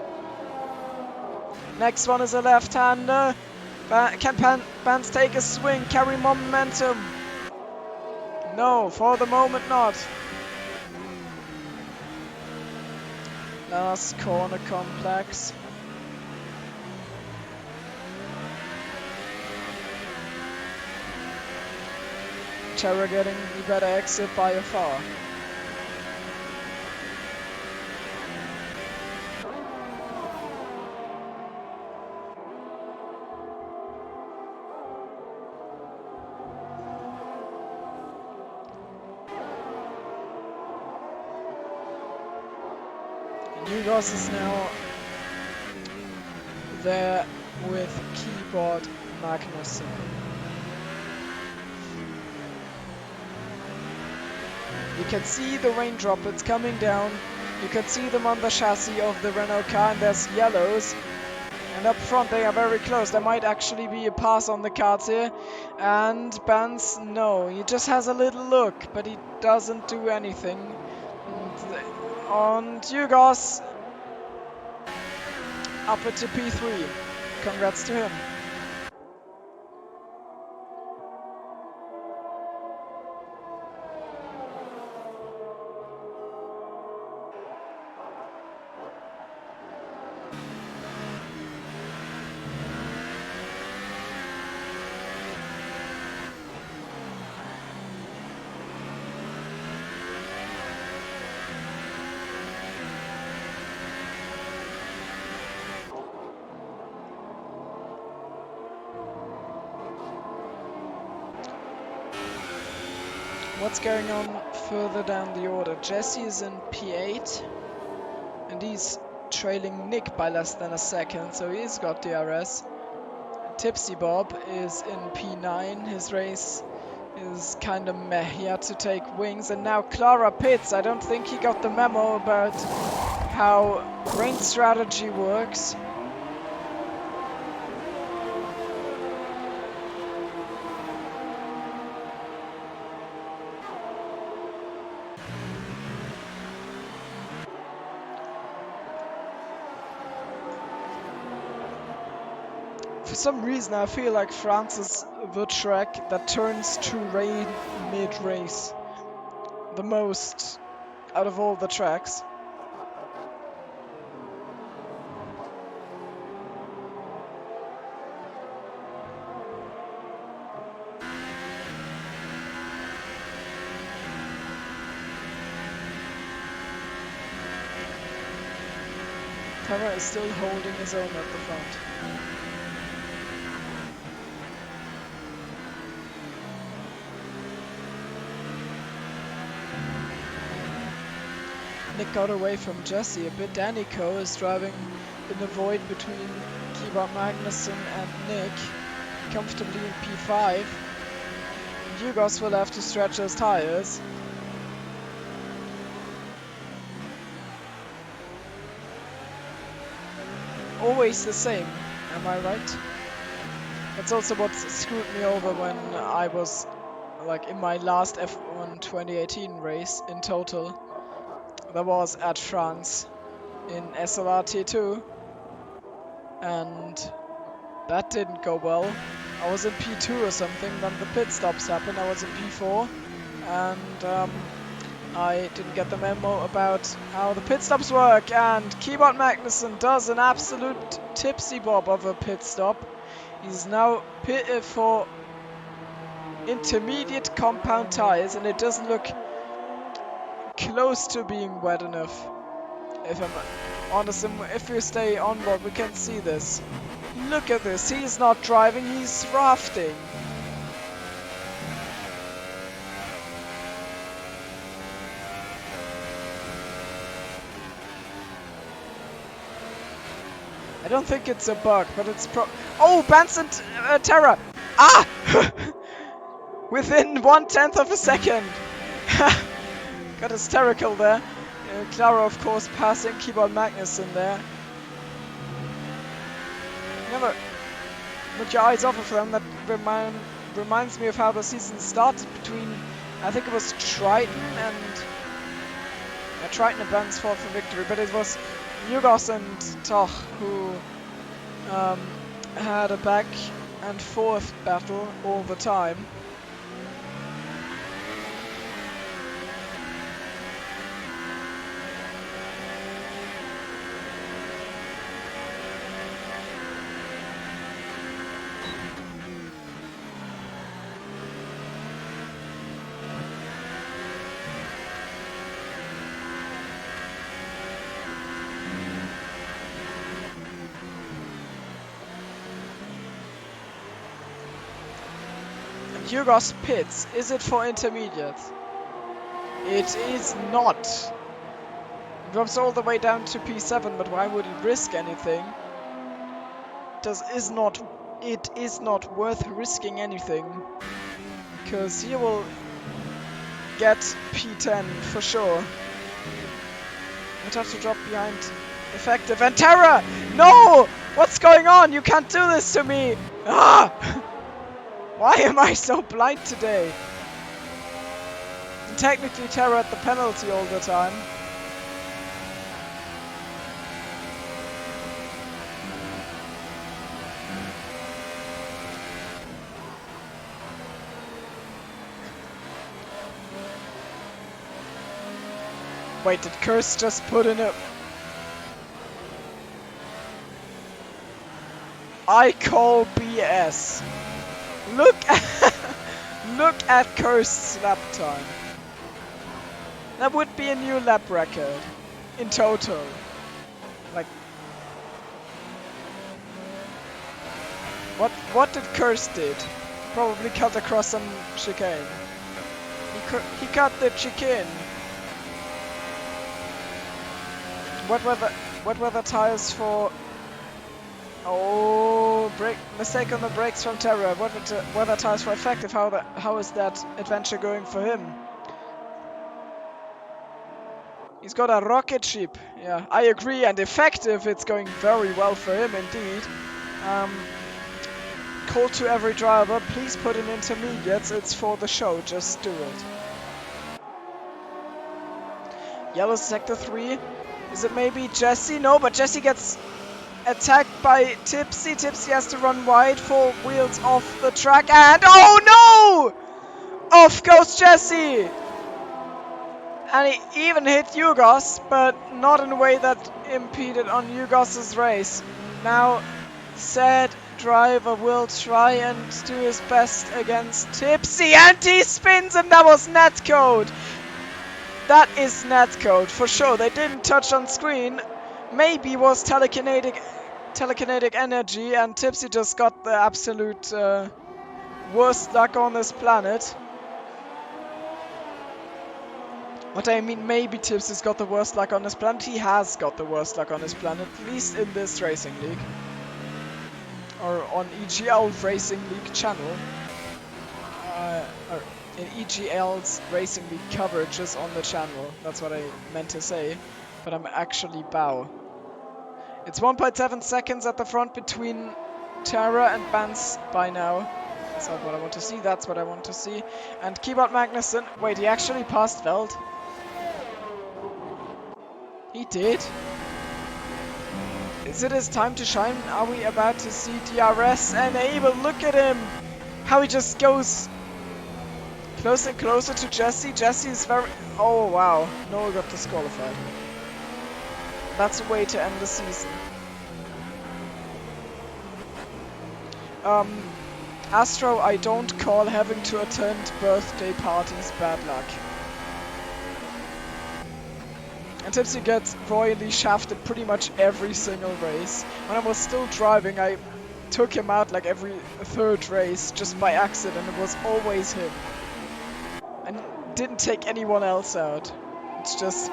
Next one is a left-hander. Can Bants take a swing, carry momentum? No, for the moment not. Last corner complex. Terra getting the better exit by a far. Hugos is now there with keyboard Magnussen. You can see the rain droplets coming down. You can see them on the chassis of the Renault car, and there's yellows. And up front they are very close. There might actually be a pass on the cards here. And Bants, no, he just has a little look, but he doesn't do anything. And Hugos up to P3. Congrats to him. What's going on further down the order? Jesse is in P8 and he's trailing Nick by less than a second, so he's got DRS. TipsyBob is in P9, his race is kind of meh, he had to take wings, and now Clara pits. I don't think he got the memo about how rain strategy works. For some reason I feel like France is the track that turns to rain mid-race the most out of all the tracks. Terra is still holding his own at the front. Nick got away from Jesse a bit. Danico is driving in the void between Keyboard Magnussen and Nick, comfortably in P5. Hugos will have to stretch his tires. Always the same, am I right? That's also what screwed me over when I was like in my last F1 2018 race in total. That was at France in SLRT2, and that didn't go well. I was in P2 or something, then the pit stops happened, I was in P4, and I didn't get the memo about how the pit stops work, and Keyboard Magnussen does an absolute TipsyBob of a pit stop. He's now pitted for intermediate compound tires, and it doesn't look close to being wet enough. If I'm honest, if we stay on board, we can see this. Look at this, he's not driving, he's rafting. I don't think it's a bug, but it's Oh, Bants and Terra! Ah! Within 1/10 of a second! Got hysterical there. Clara, of course, passing Keyboard Magnussen there. Never put your eyes off of them. That reminds me of how the season started between, I think it was Triton and Bants fought for victory, but it was Yugos and Toch who had a back and forth battle all the time. Yugos pits. Is it for intermediates? It is not. It drops all the way down to P7, but why would it risk anything? It is not worth risking anything. Because he will get P10 for sure. I'd have to drop behind effective. And Terra! No! What's going on? You can't do this to me! Ah! Why am I so blind today? And technically Terra at the penalty all the time. Wait, did Curse just put in a... I call BS. Look at Curse's lap time. That would be a new lap record in total. Like, what did Curse did? Probably cut across some chicane. He cut the chicane. What were the tires for? Oh, mistake on the brakes from Terra. What were the tires for effective? How is that adventure going for him? He's got a rocket ship. Yeah, I agree. And effective, it's going very well for him indeed. Call to every driver, please put in intermediates. It's for the show. Just do it. Yellow sector 3. Is it maybe Jesse? No, but Jesse gets attacked by Tipsy. Tipsy has to run wide, 4 wheels off the track, and oh no! Off goes Jesse! And he even hit Yugos, but not in a way that impeded on Yugos' race. Now, said driver will try and do his best against Tipsy, and he spins, and that was netcode! That is netcode, for sure. They didn't touch on screen. Maybe was telekinetic energy, and Tipsy just got the absolute worst luck on this planet. What I mean, maybe Tipsy's got the worst luck on this planet. He has got the worst luck on this planet, at least in this racing league. Or on EGL Racing League channel. Or in EGL's Racing League coverages on the channel. That's what I meant to say. But I'm actually bow. It's 1.7 seconds at the front between Terra and Bants by now. That's not what I want to see, that's what I want to see. And Keyboard Magnussen. Wait, he actually passed Veld? He did? Is it his time to shine? Are we about to see DRS enable? Look at him! How he just goes closer and closer to Jesse. Jesse is very... Oh wow, Noah got disqualified. That's a way to end the season. Astro, I don't call having to attend birthday parties bad luck. And Tipsy gets royally shafted pretty much every single race. When I was still driving, I took him out like every third race just by accident. It was always him. And didn't take anyone else out. It's just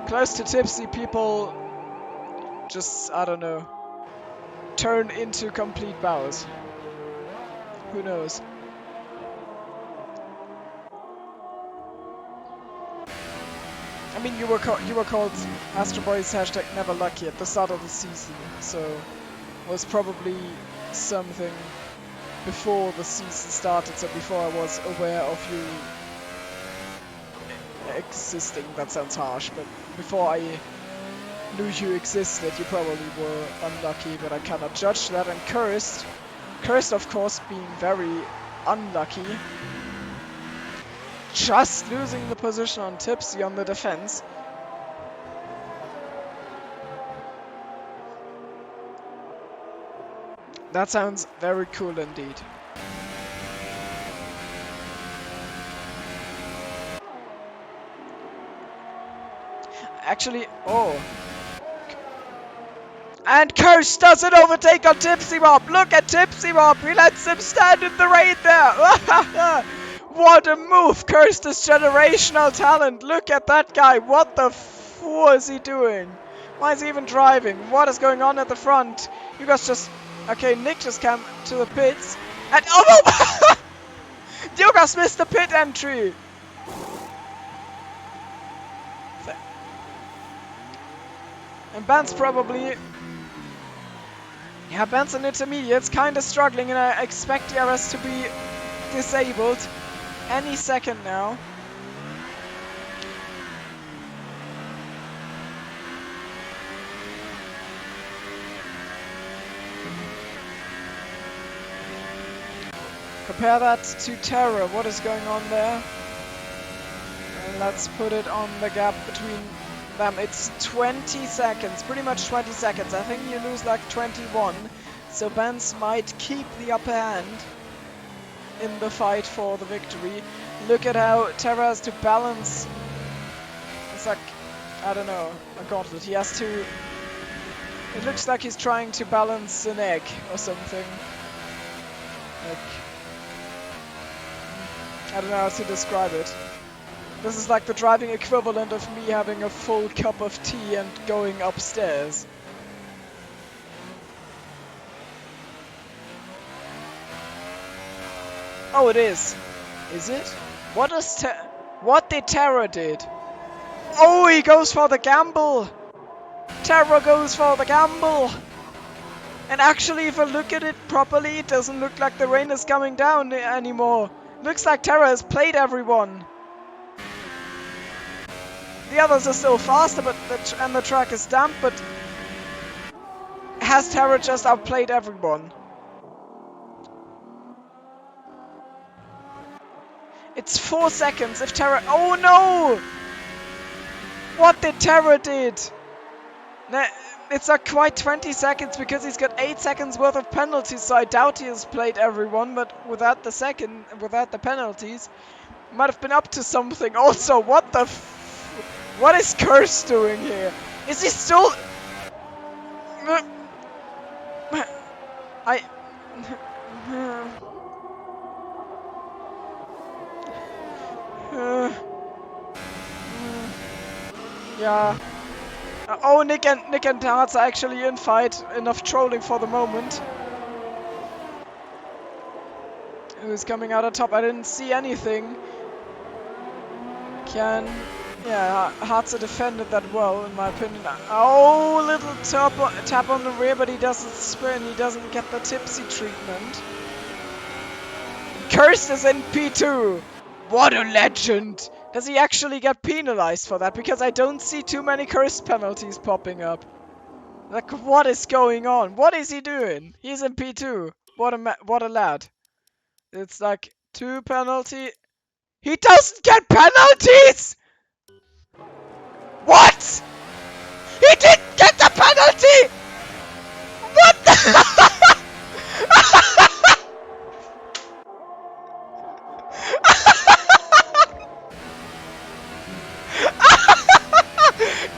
close to Tipsy, people just, I don't know, turn into complete bows. Who knows? I mean, you were called Astro Boys #never lucky at the start of the season, so it was probably something before the season started, so before I was aware of you existing. That sounds harsh, but before I knew you existed, you probably were unlucky, but I cannot judge that. And cursed, of course, being very unlucky. Just losing the position on Tipsy on the defense. That sounds very cool indeed. Actually, oh. And Curse does an overtake on TipsyBob. Look at TipsyBob. He lets him stand in the rain there. What a move. Curse is generational talent. Look at that guy. What the was he doing? Why is he even driving? What is going on at the front? You guys just... Okay, Nick just came to the pits. And... Oh! You guys missed the pit entry. And Bants probably... Yeah, Bants and Intermediate's kinda struggling, and I expect the RS to be disabled any second now. Compare that to Terra. What is going on there? And let's put it on the gap between them. It's 20 seconds, pretty much 20 seconds. I think you lose like 21. So Bants might keep the upper hand in the fight for the victory. Look at how Terra has to balance. It's like, I don't know, a gauntlet. He has to... It looks like he's trying to balance an egg or something. Like... I don't know how to describe it. This is like the driving equivalent of me having a full cup of tea and going upstairs. Oh, it is. Is it? What did Terra did? Oh, he goes for the gamble! Terra goes for the gamble! And actually, if I look at it properly, it doesn't look like the rain is coming down anymore. Looks like Terra has played everyone. The others are still faster, but the track is damp, but has Terra just outplayed everyone? It's 4 seconds if Terra... Oh no! What did Terra did? It's like quite 20 seconds because he's got 8 seconds worth of penalties, so I doubt he has played everyone, but without the penalties, might have been up to something. Also, what the what is Curse doing here? Is he still... Yeah. Oh, Nick and Tarts are actually in fight. Enough trolling for the moment. Who's coming out on top? I didn't see anything. Yeah, Hartzer defended that well, in my opinion. Oh, little tap on the rear, but he doesn't spin. He doesn't get the tipsy treatment. Cursed is in P2. What a legend! Does he actually get penalized for that? Because I don't see too many curse penalties popping up. Like, what is going on? What is he doing? He's in P2. What a lad. It's like 2 penalty. He doesn't get penalties! What? He didn't get the penalty! What the...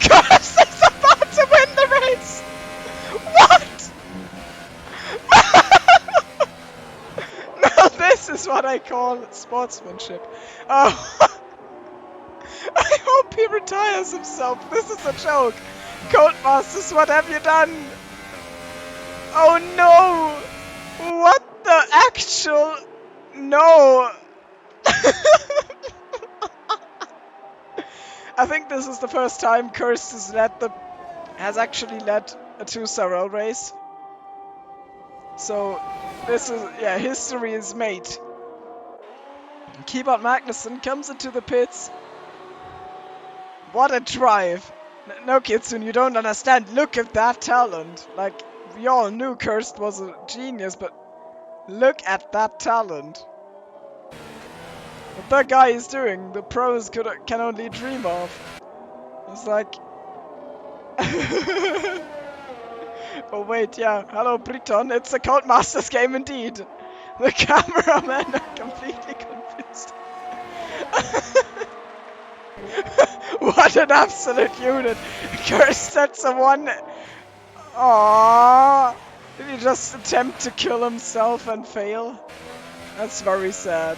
Curse is about to win the race! What? Now this is what I call sportsmanship. Oh. I hope he retires himself. This is a joke. Codemasters, what have you done? Oh no! What the actual... No! I think this is the first time Cursed has actually led a 2-Sorrel race. So this is, yeah, history is made. Keyboard Magnussen comes into the pits. What a drive! No, Kitsune, you don't understand. Look at that talent. Like, we all knew Cursed was a genius, but look at that talent. What that guy is doing, the pros can only dream of. It's like... Oh wait, yeah. Hello, Briton. It's a Codemasters game indeed. The cameramen are completely convinced. What an absolute unit! Cursed sets a one. Aww. Did he just attempt to kill himself and fail? That's very sad.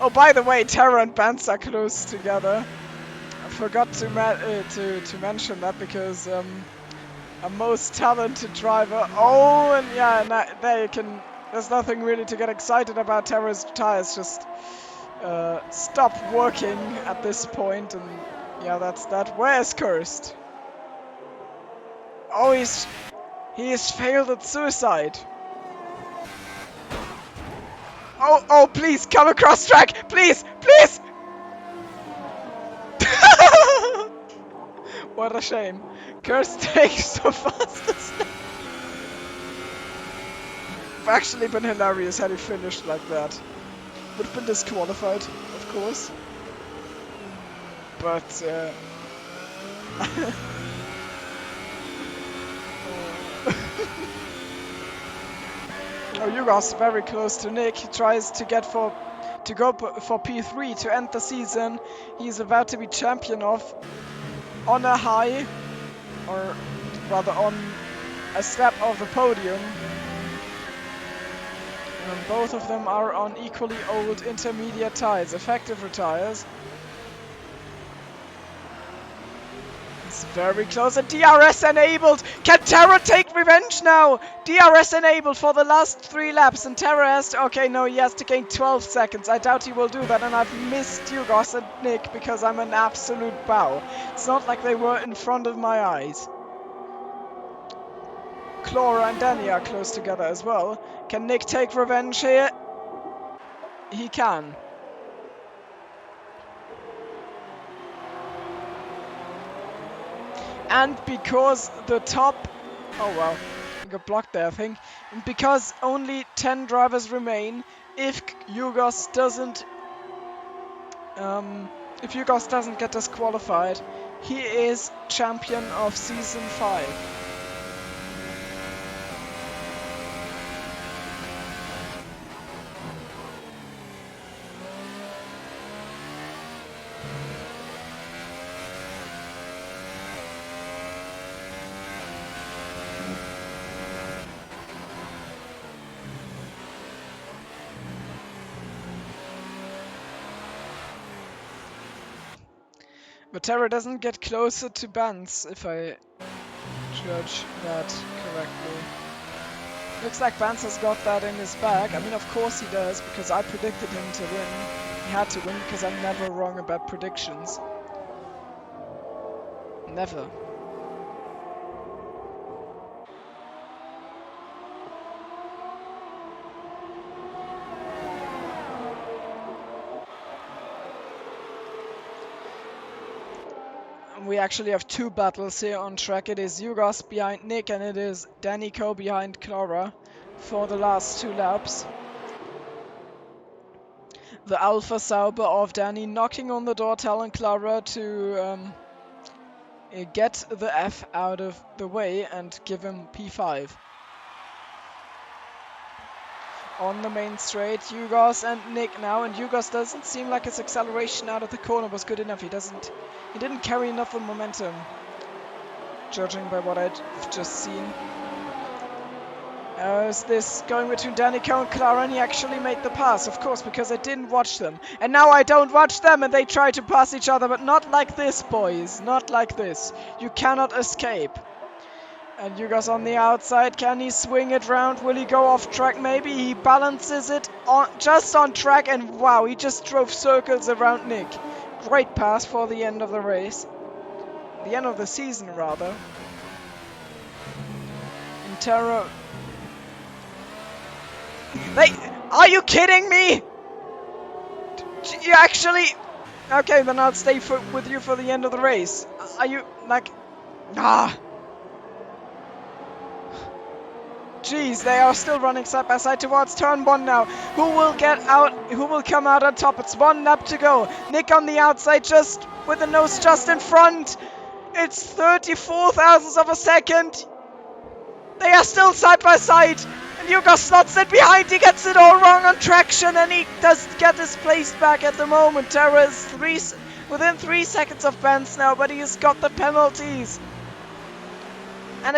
Oh, by the way, Terra and Bants are close together. I forgot to mention that because a most talented driver. Oh, and yeah, there you can. There's nothing really to get excited about. Terra's tires just stop working at this point, and yeah, that's that. Where's Cursed? Oh, he's failed at suicide. Oh, please come across track, please, please. What a shame. Cursed takes the fastest. It's actually been hilarious had he finished like that. Would have been disqualified, of course. But oh, Yugo's very close to Nick. He tries to go for P3 to end the season. He's about to be champion on a high, or rather on a step of the podium. And both of them are on equally old intermediate tires, effective tires. It's very close and DRS enabled! Can Terra take revenge now? DRS enabled for the last 3 laps and Terra has to... Okay, no, he has to gain 12 seconds. I doubt he will do that, and I've missed Yugos and Nick because I'm an absolute bow. It's not like they were in front of my eyes. Clara and Danny are close together as well. Can Nick take revenge here? He can. And because the top... Oh well, I got blocked there I think. And because only 10 drivers remain, if Yugos doesn't get disqualified, he is champion of season 5. But Terra doesn't get closer to Bants, if I judge that correctly. Looks like Bants has got that in his bag. I mean, of course he does, because I predicted him to win. He had to win because I'm never wrong about predictions. Never. We actually have 2 battles here on track. It is Yugos behind Nick and it is Danico behind Clara for the last 2 laps. The Alpha Sauber of Danny knocking on the door, telling Clara to get the F out of the way and give him P5. On the main straight, Yugos and Nick now, and Yugos doesn't seem like his acceleration out of the corner was good enough. He didn't carry enough of momentum, judging by what I've just seen. Is this going between Danico and Clara, and he actually made the pass, of course, because I didn't watch them. And now I don't watch them, and they try to pass each other, but not like this, boys. Not like this. You cannot escape. And Yuga's on the outside. Can he swing it round? Will he go off track? Maybe he balances it on just on track, and wow, he just drove circles around Nick. Great pass for the end of the race. The end of the season, rather. And Terra... Are you kidding me? You actually... Okay, then I'll stay with you for the end of the race. Are you, like... Ah... Jeez, they are still running side by side towards turn 1 now. Who will get out? Who will come out on top? It's 1 lap to go. Nick on the outside, just with the nose just in front. It's 34 thousandths of a second. They are still side by side. And Yuga slots it behind. He gets it all wrong on traction, and he does get his place back at the moment. Terra is within 3 seconds of Bants now, but he has got the penalties. And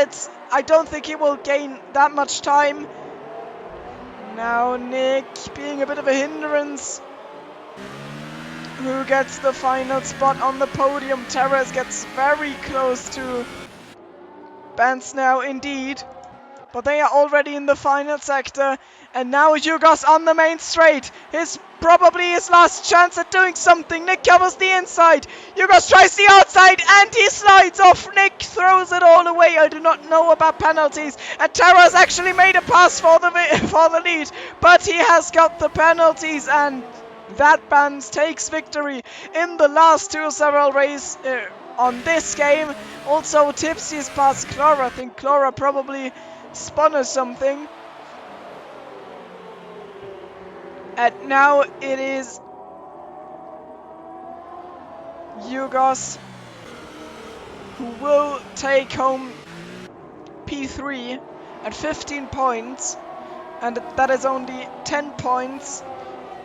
I don't think he will gain that much time. Now Nick being a bit of a hindrance. Who gets the final spot on the podium? Terrace gets very close to Bants now indeed. But they are already in the final sector. And now Yuga's on the main straight. Probably his last chance at doing something. Nick covers the inside. Yugas tries the outside and he slides off. Nick throws it all away. I do not know about penalties. And Terra's actually made a pass for the lead. But he has got the penalties, and that Bans takes victory in the last 2 several race on this game. Also Tipsy's past Clara. I think Clara probably spun or something. And now it is Yugos who will take home P3 at 15 points, and that is only 10 points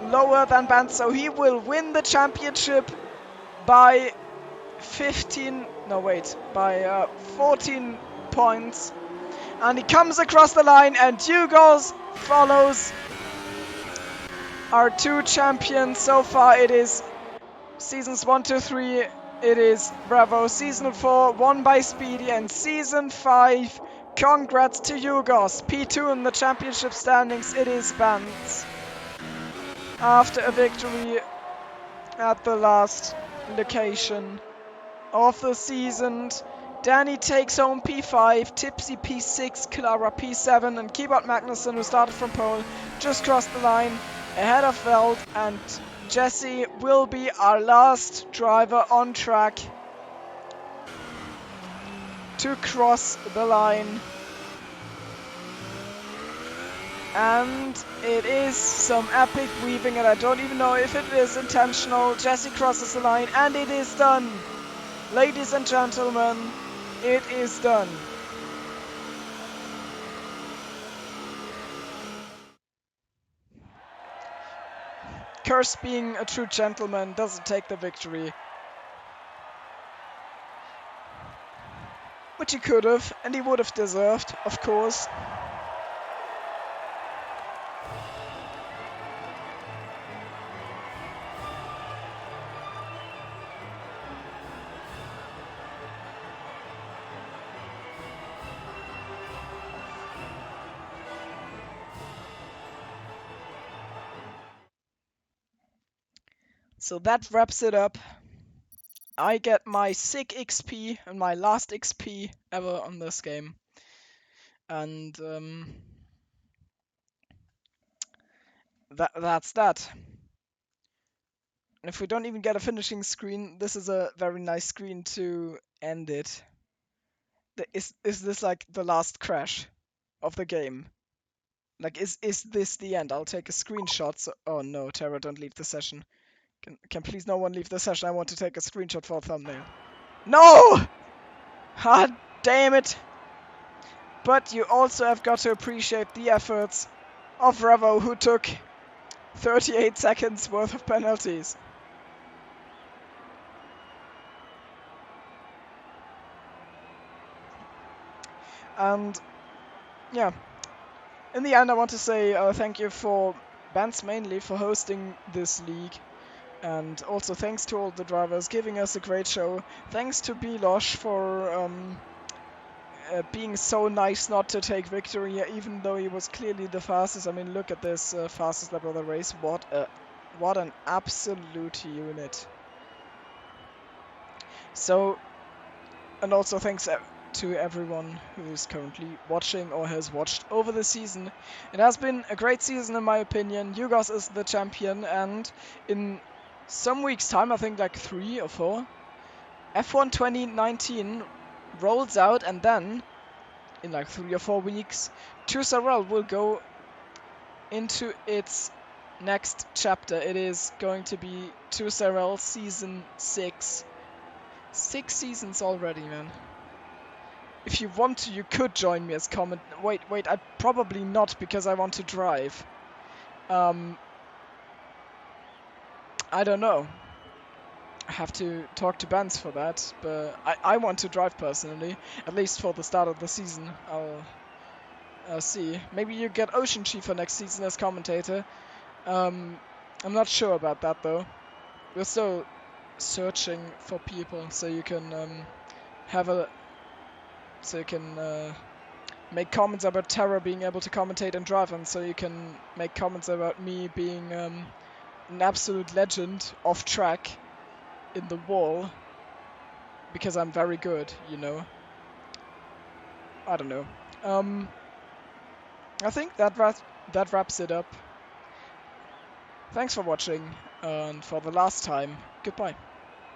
lower than Bants, so he will win the championship by 14 points. And he comes across the line, and Yugos follows our 2 champions. So far it is seasons 1, 2, 3, it is Bravo. Season 4 won by Speedy, and season 5, congrats to Yugos. P2 in the championship standings, it is Bants. After a victory at the last location of the season, Danny takes home P5, Tipsy P6, Clara P7, and Keyboard Magnussen, who started from pole, just crossed the line ahead of Veld, and Jesse will be our last driver on track to cross the line. And it is some epic weaving, and I don't even know if it is intentional. Jesse crosses the line, and it is done. Ladies and gentlemen, it is done. Curse, being a true gentleman, doesn't take the victory. Which he could have, and he would have deserved, of course. So that wraps it up. I get my sick XP and my last XP ever on this game. And that's that. And if we don't even get a finishing screen, this is a very nice screen to end it. Is this like the last crash of the game? Like, is this the end? I'll take a screenshot. So, oh no, Terra, don't leave the session. Can please no one leave the session? I want to take a screenshot for a thumbnail. No! Ah, damn it! But you also have got to appreciate the efforts of Revo, who took 38 seconds worth of penalties. And yeah, in the end I want to say thank you for Bants mainly for hosting this league. And also thanks to all the drivers giving us a great show. Thanks to Bilosh for being so nice not to take victory here, even though he was clearly the fastest. I mean, look at this fastest lap of the race. What an absolute unit. So, and also thanks to everyone who is currently watching or has watched over the season. It has been a great season in my opinion. Yugos is the champion, and in some weeks' time, I think like 3 or 4, F1 2019 rolls out, and then in like 3 or 4 weeks, TuSarel will go into its next chapter. It is going to be TuSarel Season 6. 6 seasons already, man. If you want to, you could join me as comment. Wait, I'd probably not because I want to drive. I don't know. I have to talk to Bants for that, but I want to drive personally, at least for the start of the season. I'll see. Maybe you get Ocean Chief for next season as commentator. I'm not sure about that though. We're still searching for people, so you can make comments about Terra being able to commentate and drive, and so you can make comments about me being an absolute legend off track in the wall because I'm very good, you know. I don't know. I think that wraps it up. Thanks for watching, and for the last time, goodbye.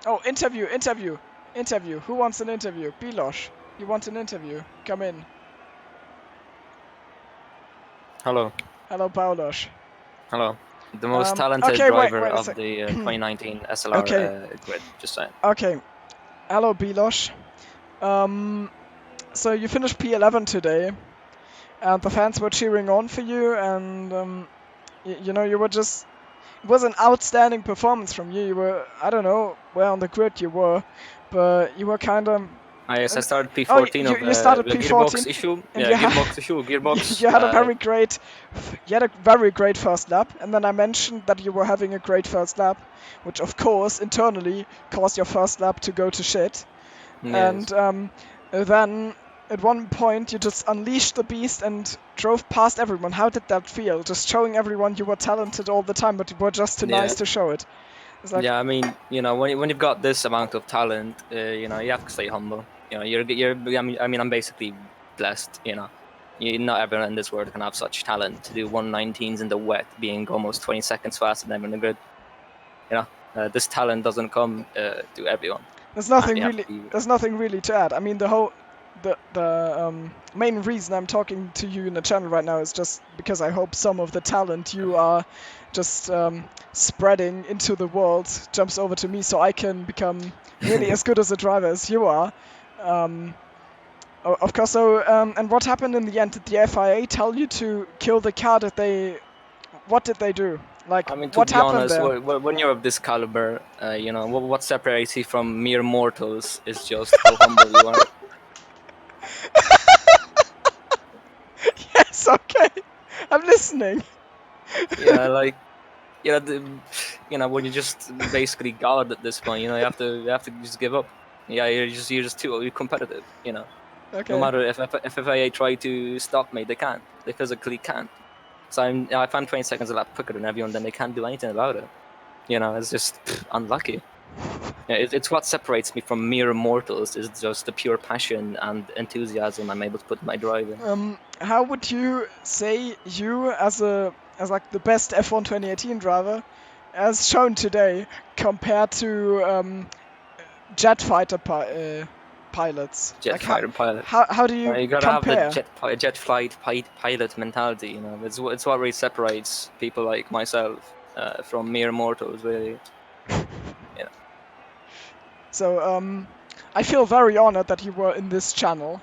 Oh, interview. Who wants an interview? Bilosh, you want an interview? Come in. Hello. Hello, Paulos. Hello. The most talented driver of the 2019 SLR grid, just saying. Okay. Hello, Bilosh. So you finished P11 today, and the fans were cheering on for you, and you know, you were just... It was an outstanding performance from you. You were, I don't know where on the grid you were, but you were kind of... Yes, I started P14 you started the P14 gearbox issue. Yeah, gearbox. You had a very great first lap, and then I mentioned that you were having a great first lap, which of course internally caused your first lap to go to shit. Yes. And then at one point you just unleashed the beast and drove past everyone. How did that feel? Just showing everyone you were talented all the time, but you were just too nice to show it. Like, yeah, I mean, you know, when you've got this amount of talent, you know, you have to stay humble. You know, I mean, I'm basically blessed. You know, not everyone in this world can have such talent to do 119s in the wet, being almost 20 seconds faster than them in the grid. You know, this talent doesn't come to everyone. There's nothing really to add. I mean, the main reason I'm talking to you in the channel right now is just because I hope some of the talent you are just spreading into the world jumps over to me, so I can become nearly as good as a driver as you are. Of course. So, and what happened in the end? Did the FIA tell you to kill the car? What did they do? Like, I mean, what happened honest, there? when you're of this caliber, you know, what separates you from mere mortals is just how humble you are. Yes, okay. I'm listening. Yeah, like, you know, when you're just basically God at this point, you know, you have to just give up. Yeah, you're just too competitive, you know. Okay. No matter if FIA try to stop me, they can't. They physically can't. So if I'm 20 seconds a lap quicker than everyone, then they can't do anything about it. You know, it's just unlucky. Yeah, it's what separates me from mere mortals. Is just the pure passion and enthusiasm I'm able to put in my driving. How would you say you as like the best F1 2018 driver, as shown today, compared to jet fighter pilots? Jet fighter pilot. How do you You gotta compare? have the jet flight pilot mentality. You know, it's what really separates people like myself from mere mortals, really. Yeah. So I feel very honored that you were in this channel.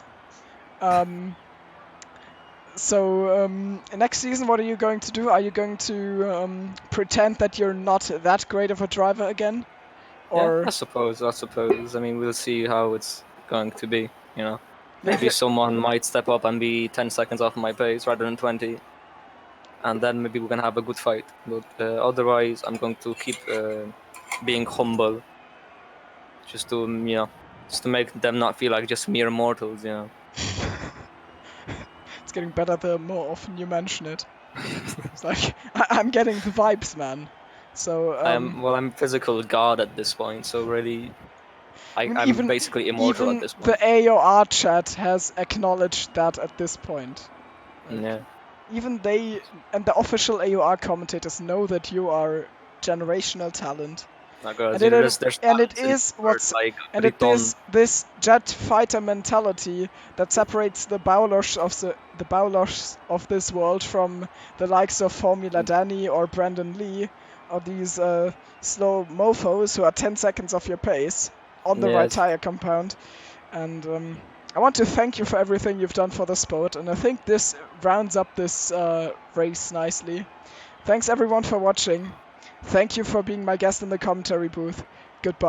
So next season, what are you going to do? Are you going to pretend that you're not that great of a driver again? Or... Yeah, I suppose. I mean, we'll see how it's going to be. You know, maybe someone might step up and be 10 seconds off my pace rather than 20, and then maybe we can have a good fight. But otherwise, I'm going to keep being humble, just to just to make them not feel like just mere mortals. You know. It's getting better the more often you mention it. It's like I'm getting the vibes, man. So I'm physical god at this point, so really, I mean, I'm basically immortal at even this the point. AOR chat has acknowledged that at this point. Like, Yeah. even they and the official AOR commentators know that you are generational talent. Oh god, And it is, there's and it talents in is this word what's like and it Briton. is this jet fighter mentality that separates the Bowlers of this world from the likes of Formula Danny or Brandon Lee or these slow mofos who are 10 seconds off your pace on the right Yes. tire compound. And I want to thank you for everything you've done for the sport, and I think this rounds up this race nicely. Thanks everyone for watching. Thank you for being my guest in the commentary booth. Goodbye.